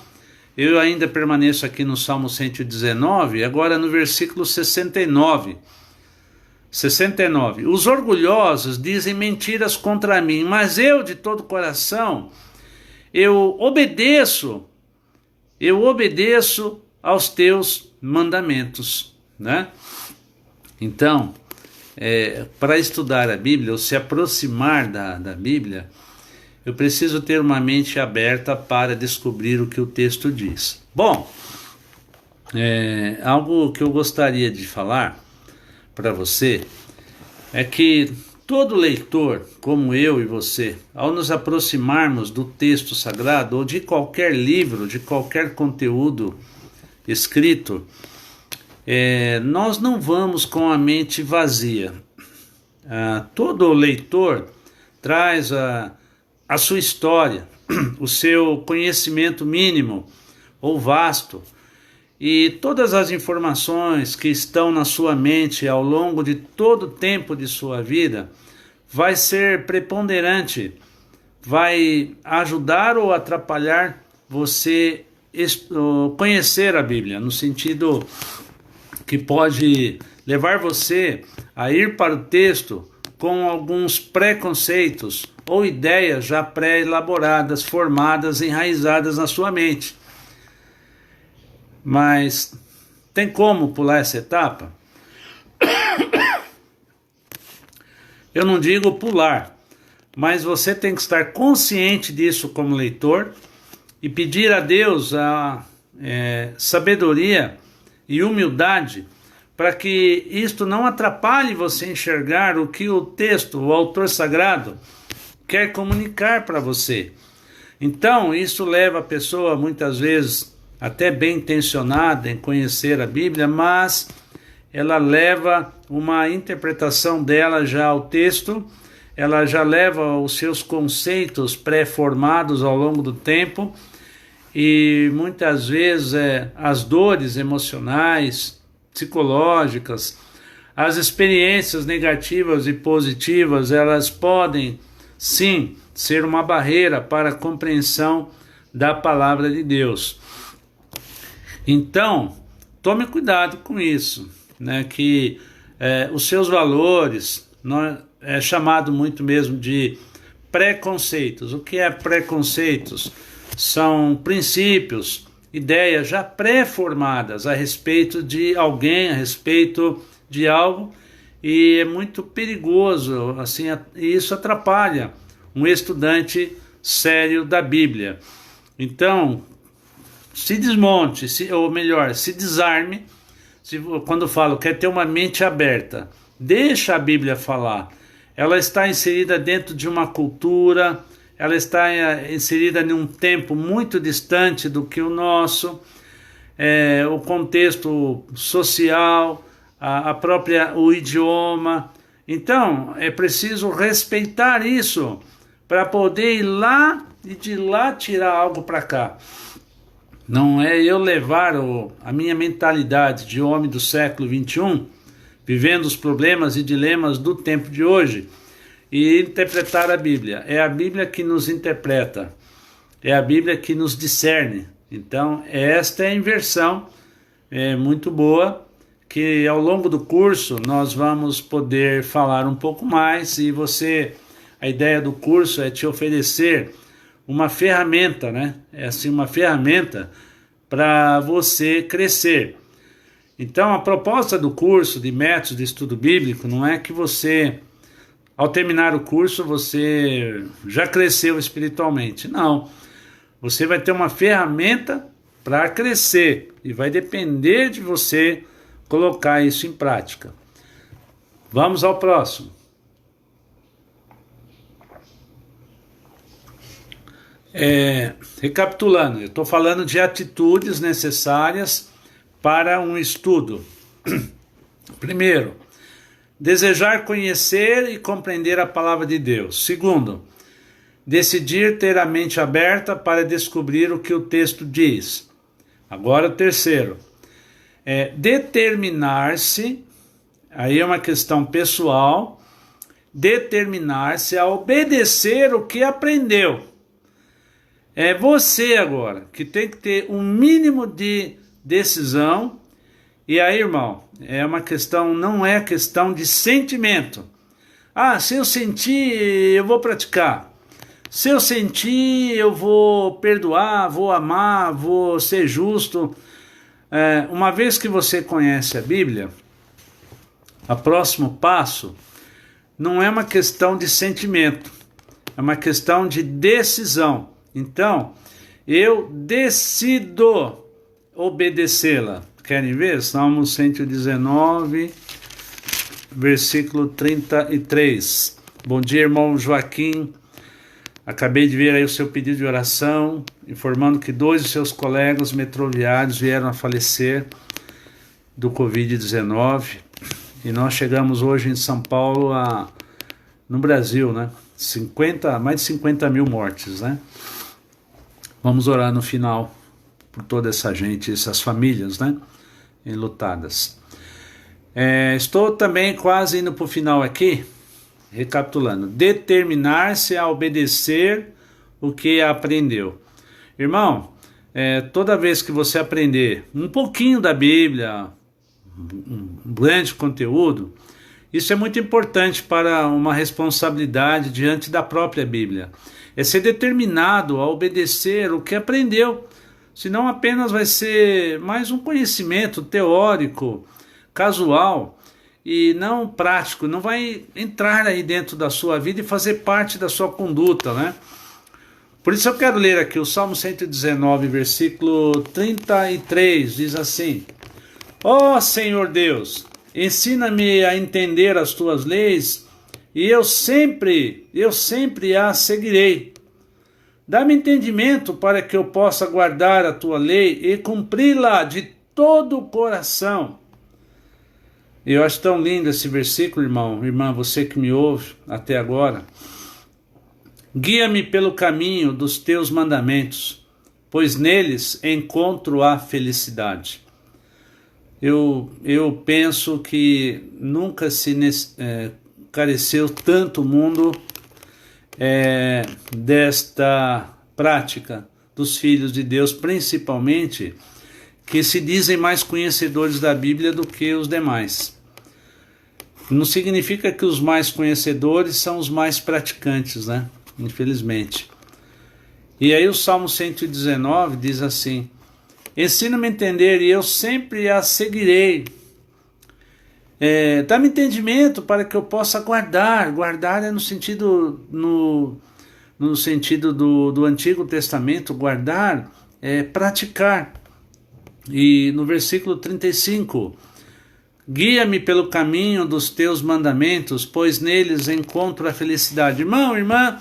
S1: eu ainda permaneço aqui no Salmo 119, agora no versículo 69. 69. Os orgulhosos dizem mentiras contra mim, mas eu de todo coração, eu obedeço aos teus mandamentos, né? Então, para estudar a Bíblia, ou se aproximar da Bíblia, eu preciso ter uma mente aberta para descobrir o que o texto diz. Bom, algo que eu gostaria de falar para você é que todo leitor, como eu e você, ao nos aproximarmos do texto sagrado ou de qualquer livro, de qualquer conteúdo escrito, nós não vamos com a mente vazia. Todo leitor traz a sua história, o seu conhecimento mínimo ou vasto, e todas as informações que estão na sua mente ao longo de todo o tempo de sua vida vai ser preponderante, vai ajudar ou atrapalhar você conhecer a Bíblia, no sentido que pode levar você a ir para o texto com alguns preconceitos ou ideias já pré-elaboradas, formadas, enraizadas na sua mente. Mas tem como pular essa etapa? Eu não digo pular, mas você tem que estar consciente disso como leitor e pedir a Deus a sabedoria e humildade para que isto não atrapalhe você enxergar o que o texto, o autor sagrado, quer comunicar para você. Então, isso leva a pessoa, muitas vezes, até bem intencionada em conhecer a Bíblia, mas ela leva uma interpretação dela já ao texto, ela já leva os seus conceitos pré-formados ao longo do tempo, e muitas vezes as dores emocionais, psicológicas, as experiências negativas e positivas, elas podem sim ser uma barreira para a compreensão da palavra de Deus. Então, tome cuidado com isso, né? Que os seus valores, é chamado muito mesmo de preconceitos. O que é preconceitos? São princípios, ideias já pré-formadas a respeito de alguém, a respeito de algo, e é muito perigoso, assim, e isso atrapalha um estudante sério da Bíblia. Então, se desmonte, ou melhor, se desarme. Quando eu falo, quer ter uma mente aberta, deixa a Bíblia falar. Ela está inserida dentro de uma cultura, ela está inserida em um tempo muito distante do que o nosso. o contexto social, o idioma. Então, é preciso respeitar isso para poder ir lá e de lá tirar algo para cá. Não é eu levar a minha mentalidade de homem do século XXI, vivendo os problemas e dilemas do tempo de hoje, e interpretar a Bíblia. É a Bíblia que nos interpreta, é a Bíblia que nos discerne. Então, esta é a inversão muito boa, que ao longo do curso nós vamos poder falar um pouco mais, e a ideia do curso é te oferecer uma ferramenta, né? É assim, uma ferramenta para você crescer. Então, a proposta do curso de métodos de estudo bíblico não é que você, ao terminar o curso, você já cresceu espiritualmente. Não. Você vai ter uma ferramenta para crescer e vai depender de você colocar isso em prática. Vamos ao próximo. Recapitulando, eu estou falando de atitudes necessárias para um estudo. Primeiro, desejar conhecer e compreender a palavra de Deus. Segundo, decidir ter a mente aberta para descobrir o que o texto diz. Agora, o terceiro, determinar-se, aí é uma questão pessoal, determinar-se a obedecer o que aprendeu. É você agora que tem que ter um mínimo de decisão. E aí, irmão, não é questão de sentimento. Se eu sentir, eu vou praticar. Se eu sentir, eu vou perdoar, vou amar, vou ser justo. Uma vez que você conhece a Bíblia, o próximo passo não é uma questão de sentimento, é uma questão de decisão. Então, eu decido obedecê-la. Querem ver? Salmo 119, versículo 33. Bom dia, irmão Joaquim. Acabei de ver aí o seu pedido de oração, informando que 2 de seus colegas metroviários vieram a falecer do Covid-19. E nós chegamos hoje em São Paulo, no Brasil, né? Mais de 50 mil mortes, né? Vamos orar no final por toda essa gente, essas famílias, né? Enlutadas. Estou também quase indo para o final aqui, recapitulando. Determinar-se a obedecer o que aprendeu. Irmão, toda vez que você aprender um pouquinho da Bíblia, um grande conteúdo, isso é muito importante para uma responsabilidade diante da própria Bíblia. É ser determinado a obedecer o que aprendeu, senão apenas vai ser mais um conhecimento teórico, casual e não prático, não vai entrar aí dentro da sua vida e fazer parte da sua conduta, né? Por isso eu quero ler aqui o Salmo 119, versículo 33, diz assim: Ó Senhor Deus, ensina-me a entender as tuas leis, e eu sempre a seguirei. Dá-me entendimento para que eu possa guardar a tua lei e cumpri-la de todo o coração. Eu acho tão lindo esse versículo, irmã, você que me ouve até agora. Guia-me pelo caminho dos teus mandamentos, pois neles encontro a felicidade. Eu penso que nunca se careceu tanto o mundo desta prática dos filhos de Deus, principalmente, que se dizem mais conhecedores da Bíblia do que os demais. Não significa que os mais conhecedores são os mais praticantes, né? Infelizmente. E aí o Salmo 119 diz assim: ensina-me a entender e eu sempre a seguirei. Dá-me entendimento para que eu possa guardar. Guardar é no sentido do Antigo Testamento. Guardar é praticar. E no versículo 35, guia-me pelo caminho dos teus mandamentos, pois neles encontro a felicidade. Irmão, irmã,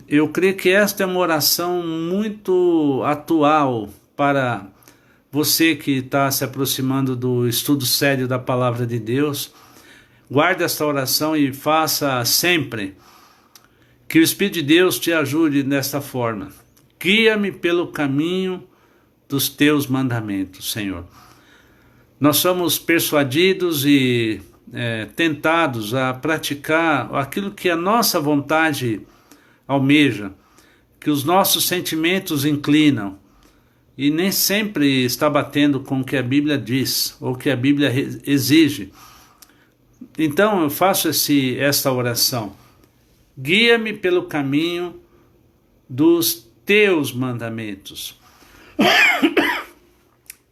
S1: eu creio que esta é uma oração muito atual para você que está se aproximando do estudo sério da Palavra de Deus, guarde esta oração e faça sempre. Que o Espírito de Deus te ajude desta forma. Guia-me pelo caminho dos teus mandamentos, Senhor. Nós somos persuadidos e tentados a praticar aquilo que a nossa vontade almeja, que os nossos sentimentos inclinam, e nem sempre está batendo com o que a Bíblia diz, ou o que a Bíblia exige. Então eu faço esta oração. Guia-me pelo caminho dos teus mandamentos.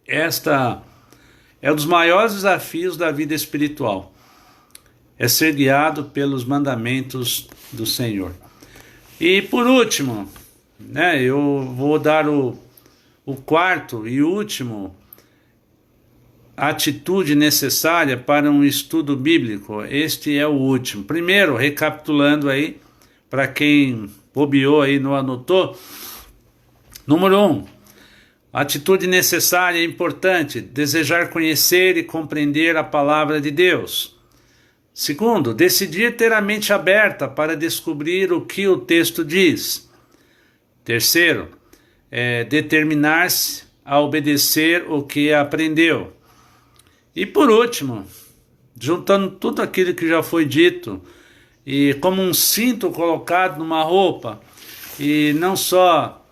S1: Esta é um dos maiores desafios da vida espiritual. É ser guiado pelos mandamentos do Senhor. E por último, eu vou dar o quarto e último atitude necessária para um estudo bíblico. Este é o último. Primeiro, recapitulando aí, para quem bobeou aí, não anotou. Número 1, atitude necessária e importante, desejar conhecer e compreender a palavra de Deus. Segundo, decidir ter a mente aberta para descobrir o que o texto diz. Terceiro, determinar-se a obedecer o que aprendeu. E por último, juntando tudo aquilo que já foi dito, e como um cinto colocado numa roupa, e não só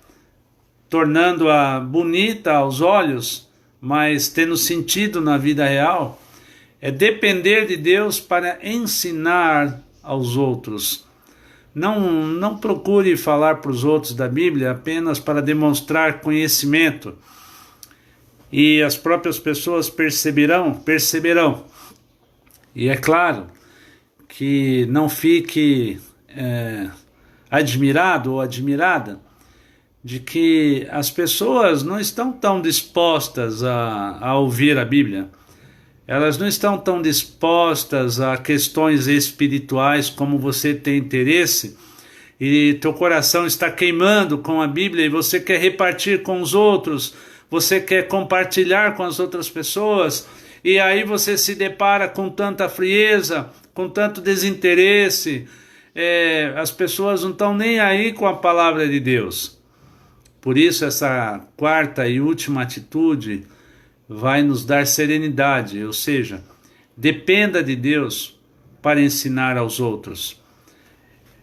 S1: tornando-a bonita aos olhos, mas tendo sentido na vida real, é depender de Deus para ensinar aos outros. Não procure falar para os outros da Bíblia apenas para demonstrar conhecimento, e as próprias pessoas perceberão. E é claro que não fique admirado ou admirada de que as pessoas não estão tão dispostas a ouvir a Bíblia. Elas não estão tão dispostas a questões espirituais como você tem interesse, e teu coração está queimando com a Bíblia e você quer repartir com os outros, você quer compartilhar com as outras pessoas, e aí você se depara com tanta frieza, com tanto desinteresse. As pessoas não estão nem aí com a palavra de Deus. Por isso essa quarta e última atitude vai nos dar serenidade, ou seja, dependa de Deus para ensinar aos outros.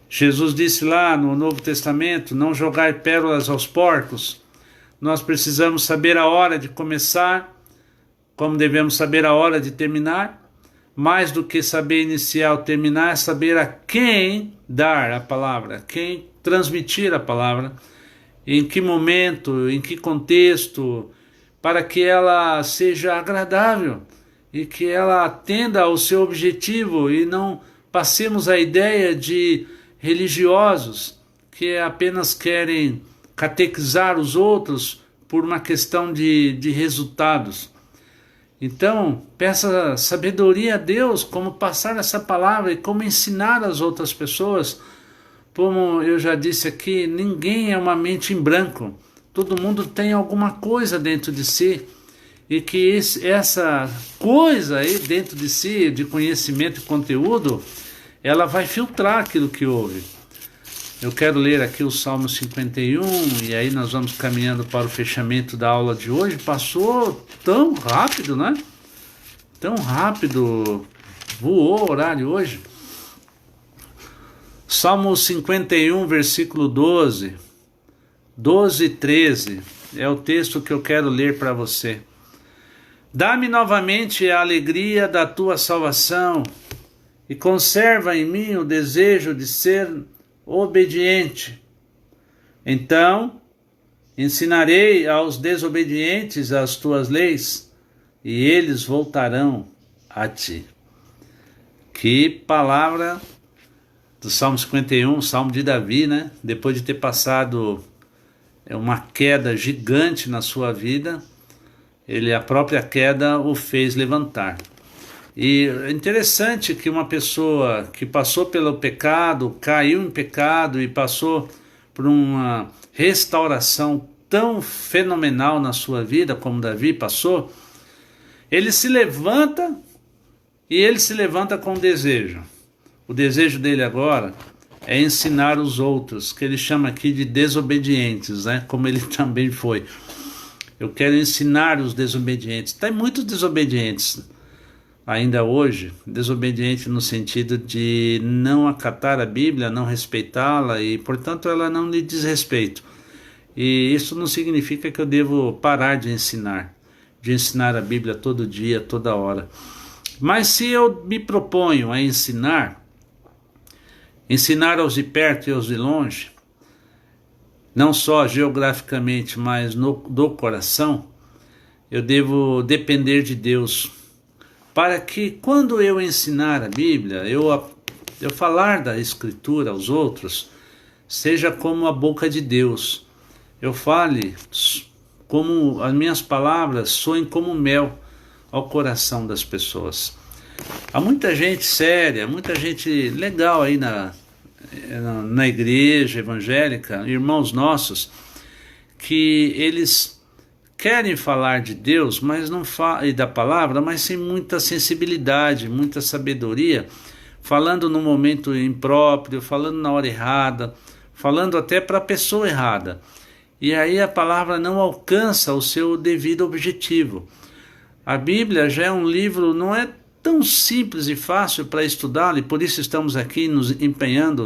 S1: Jesus disse lá no Novo Testamento, não jogar pérolas aos porcos. Nós precisamos saber a hora de começar, como devemos saber a hora de terminar. Mais do que saber iniciar ou terminar, saber a quem dar a palavra, quem transmitir a palavra, em que momento, em que contexto, para que ela seja agradável e que ela atenda ao seu objetivo, e não passemos a ideia de religiosos que apenas querem catequizar os outros por uma questão de resultados. Então, peça sabedoria a Deus como passar essa palavra e como ensinar as outras pessoas. Como eu já disse aqui, ninguém é uma mente em branco. Todo mundo tem alguma coisa dentro de si, e que essa coisa aí dentro de si, de conhecimento e conteúdo, ela vai filtrar aquilo que ouve. Eu quero ler aqui o Salmo 51, e aí nós vamos caminhando para o fechamento da aula de hoje. Passou tão rápido, né? Tão rápido, voou o horário hoje. Salmo 51, versículo 12 e 13, é o texto que eu quero ler para você. Dá-me novamente a alegria da tua salvação, e conserva em mim o desejo de ser obediente. Então ensinarei aos desobedientes as tuas leis, e eles voltarão a ti. Que palavra do Salmo 51, Salmo de Davi, né? Depois de ter passado uma queda gigante na sua vida, a própria queda o fez levantar. E é interessante que uma pessoa que passou pelo pecado, caiu em pecado e passou por uma restauração tão fenomenal na sua vida como Davi passou, ele se levanta e ele se levanta com desejo. O desejo dele agora é ensinar os outros, que ele chama aqui de desobedientes, né? Como ele também foi. Eu quero ensinar os desobedientes. Tem muitos desobedientes ainda hoje, desobediente no sentido de não acatar a Bíblia, não respeitá-la e, portanto, ela não lhe diz respeito. E isso não significa que eu devo parar de ensinar a Bíblia todo dia, toda hora. Mas se eu me proponho a ensinar aos de perto e aos de longe, não só geograficamente, mas do coração, eu devo depender de Deus, para que quando eu ensinar a Bíblia, eu falar da Escritura aos outros, seja como a boca de Deus. Eu fale como as minhas palavras soem como mel ao coração das pessoas. Há muita gente séria, muita gente legal aí na igreja evangélica, irmãos nossos, que eles querem falar de Deus, mas não e da palavra, mas sem muita sensibilidade, muita sabedoria, falando no momento impróprio, falando na hora errada, falando até para a pessoa errada. E aí a palavra não alcança o seu devido objetivo. A Bíblia já é um livro, não é tão simples e fácil para estudá-lo, e por isso estamos aqui nos empenhando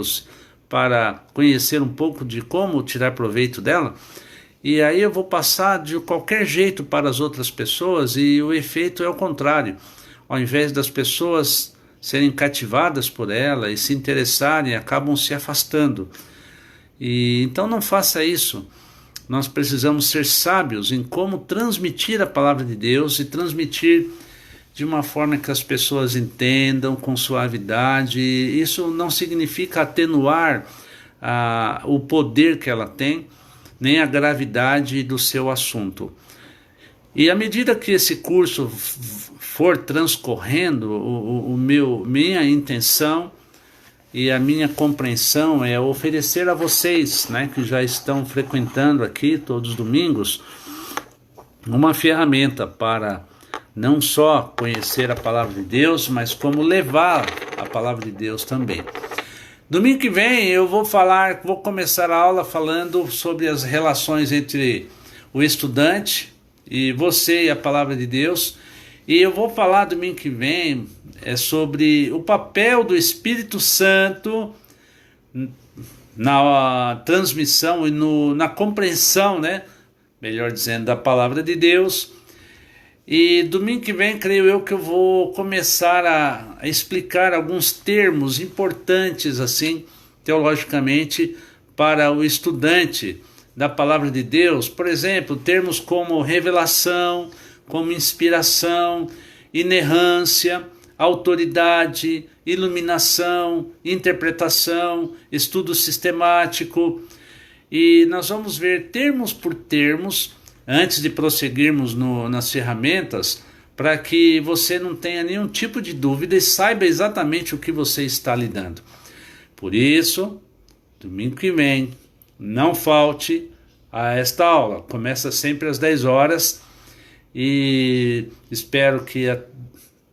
S1: para conhecer um pouco de como tirar proveito dela. E aí eu vou passar de qualquer jeito para as outras pessoas e o efeito é o contrário. Ao invés das pessoas serem cativadas por ela e se interessarem, acabam se afastando. E então não faça isso. Nós precisamos ser sábios em como transmitir a palavra de Deus e transmitir de uma forma que as pessoas entendam com suavidade. Isso não significa atenuar o poder que ela tem, nem a gravidade do seu assunto. E à medida que esse curso for transcorrendo, minha intenção e a minha compreensão é oferecer a vocês, né, que já estão frequentando aqui todos os domingos, uma ferramenta para não só conhecer a palavra de Deus, mas como levar a palavra de Deus também. Domingo que vem eu vou começar a aula falando sobre as relações entre o estudante e você e a palavra de Deus. E eu vou falar domingo que vem sobre o papel do Espírito Santo na transmissão e na compreensão, né? Melhor dizendo, da palavra de Deus. E domingo que vem, creio eu que eu vou começar a explicar alguns termos importantes, assim, teologicamente, para o estudante da palavra de Deus. Por exemplo, termos como revelação, como inspiração, inerrância, autoridade, iluminação, interpretação, estudo sistemático. E nós vamos ver termos por termos, antes de prosseguirmos nas ferramentas, para que você não tenha nenhum tipo de dúvida e saiba exatamente o que você está lidando. Por isso, domingo que vem, não falte a esta aula. Começa sempre às 10 horas e espero que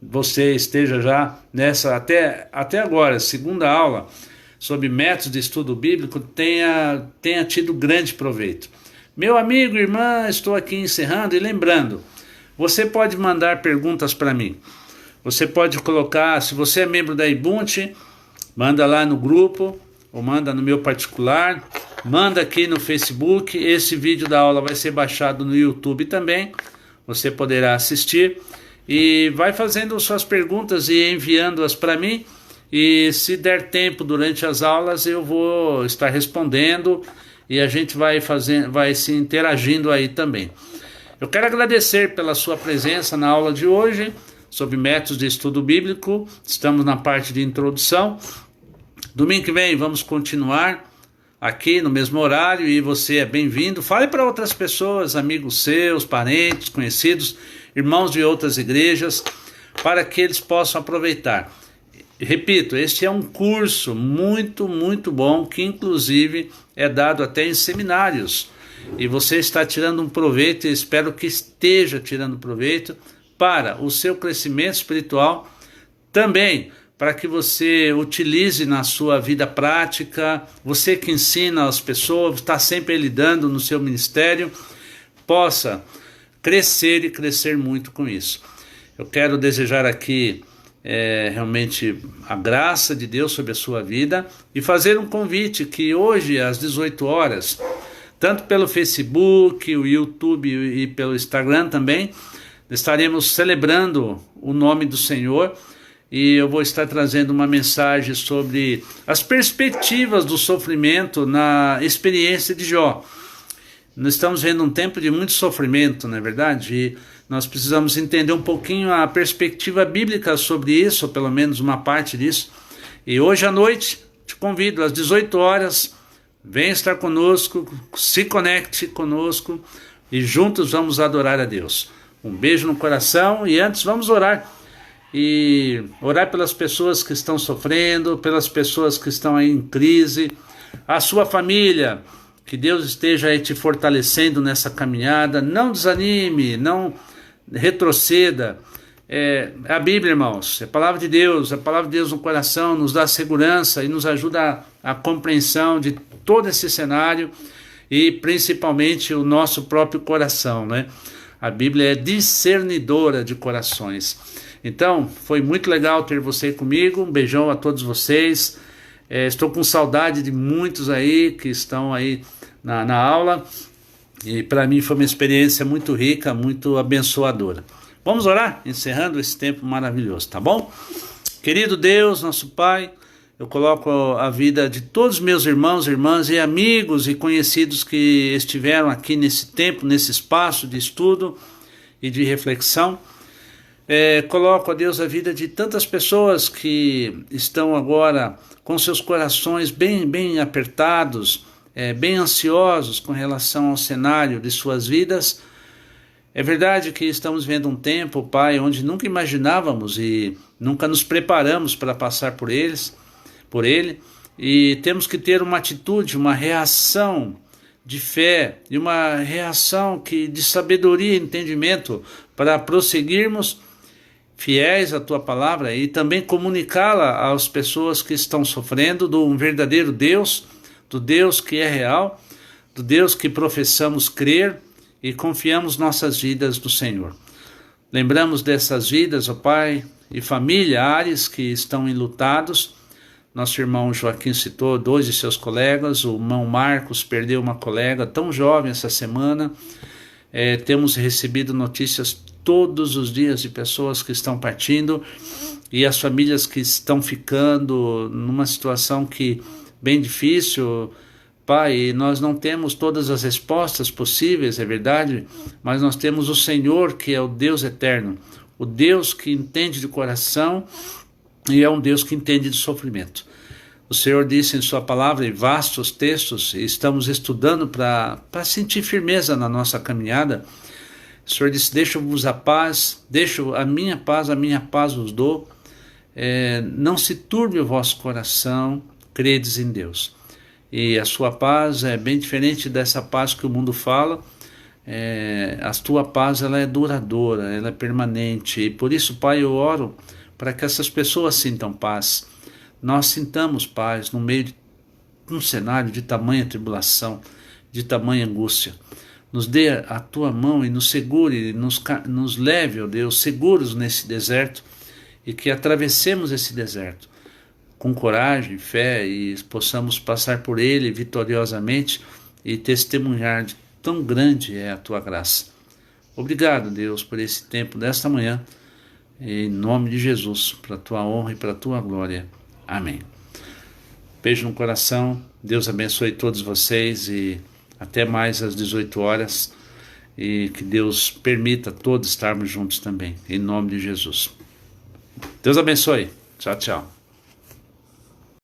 S1: você esteja já nessa, até agora, segunda aula sobre métodos de estudo bíblico, tenha tido grande proveito. Meu amigo, irmã, estou aqui encerrando e lembrando, você pode mandar perguntas para mim. Você pode colocar, se você é membro da Ibunte, manda lá no grupo, ou manda no meu particular, manda aqui no Facebook. Esse vídeo da aula vai ser baixado no YouTube também, você poderá assistir. E vai fazendo suas perguntas e enviando-as para mim. E se der tempo durante as aulas, eu vou estar respondendo e a gente vai se interagindo aí também. Eu quero agradecer pela sua presença na aula de hoje sobre métodos de estudo bíblico. Estamos na parte de introdução. Domingo que vem vamos continuar aqui no mesmo horário e você é bem-vindo. Fale para outras pessoas, amigos seus, parentes, conhecidos, irmãos de outras igrejas, para que eles possam aproveitar. Repito, este é um curso muito, muito bom, que inclusive é dado até em seminários. e você está tirando um proveito, e espero que esteja tirando proveito para o seu crescimento espiritual, também para que você utilize na sua vida prática, você que ensina as pessoas, está sempre lidando no seu ministério, possa crescer e crescer muito com isso. Eu quero desejar aqui realmente a graça de Deus sobre a sua vida e fazer um convite que hoje às 18 horas, tanto pelo Facebook, o YouTube e pelo Instagram também, estaremos celebrando o nome do Senhor, e eu vou estar trazendo uma mensagem sobre as perspectivas do sofrimento na experiência de Jó. Nós estamos vendo um tempo de muito sofrimento, não é verdade? E nós precisamos entender um pouquinho a perspectiva bíblica sobre isso, ou pelo menos uma parte disso. E hoje à noite, te convido às 18 horas, venha estar conosco, se conecte conosco e juntos vamos adorar a Deus. Um beijo no coração e antes vamos orar. E orar pelas pessoas que estão sofrendo, pelas pessoas que estão aí em crise, a sua família, que Deus esteja aí te fortalecendo nessa caminhada, não desanime, não retroceda. A Bíblia, irmãos, a palavra de Deus no coração nos dá segurança e nos ajuda a compreensão de todo esse cenário e principalmente o nosso próprio coração, né? A Bíblia é discernidora de corações. Então, foi muito legal ter você comigo, um beijão a todos vocês, estou com saudade de muitos aí que estão aí na aula, e para mim foi uma experiência muito rica, muito abençoadora. Vamos orar, encerrando esse tempo maravilhoso, tá bom? Querido Deus, nosso Pai, eu coloco a vida de todos os meus irmãos, irmãs e amigos e conhecidos que estiveram aqui nesse tempo, nesse espaço de estudo e de reflexão. Coloco a Deus a vida de tantas pessoas que estão agora com seus corações bem apertados, bem ansiosos com relação ao cenário de suas vidas. É verdade que estamos vendo um tempo, Pai, onde nunca imaginávamos e nunca nos preparamos para passar por ele, e temos que ter uma atitude, uma reação de fé e uma reação de sabedoria e entendimento para prosseguirmos fiéis à Tua palavra e também comunicá-la às pessoas que estão sofrendo do um verdadeiro Deus, do Deus que é real, do Deus que professamos crer e confiamos nossas vidas no Senhor. Lembramos dessas vidas, ó Pai, e familiares que estão enlutados. Nosso irmão Joaquim citou 2 de seus colegas, o irmão Marcos perdeu uma colega tão jovem essa semana. Temos recebido notícias todos os dias de pessoas que estão partindo e as famílias que estão ficando numa situação bem difícil. Pai, nós não temos todas as respostas possíveis, é verdade, mas nós temos o Senhor que é o Deus eterno, o Deus que entende de coração e é um Deus que entende de sofrimento. O Senhor disse em sua palavra, em vastos textos, e estamos estudando para sentir firmeza na nossa caminhada. O Senhor disse, deixo-vos a paz, deixo a minha paz vos dou. Não se turbe o vosso coração, credes em Deus. E a sua paz é bem diferente dessa paz que o mundo fala. A tua paz ela é duradoura, ela é permanente. E por isso, Pai, eu oro para que essas pessoas sintam paz. Nós sintamos paz no meio de um cenário de tamanha tribulação, de tamanha angústia. Nos dê a tua mão e nos segure, nos leve, ó Deus, seguros nesse deserto e que atravessemos esse deserto com coragem, fé e possamos passar por ele vitoriosamente e testemunhar de tão grande é a tua graça. Obrigado, Deus, por esse tempo desta manhã. Em nome de Jesus, para a tua honra e para a tua glória. Amém. Beijo no coração, Deus abençoe todos vocês e até mais às 18 horas e que Deus permita todos estarmos juntos também, em nome de Jesus. Deus abençoe. Tchau, tchau.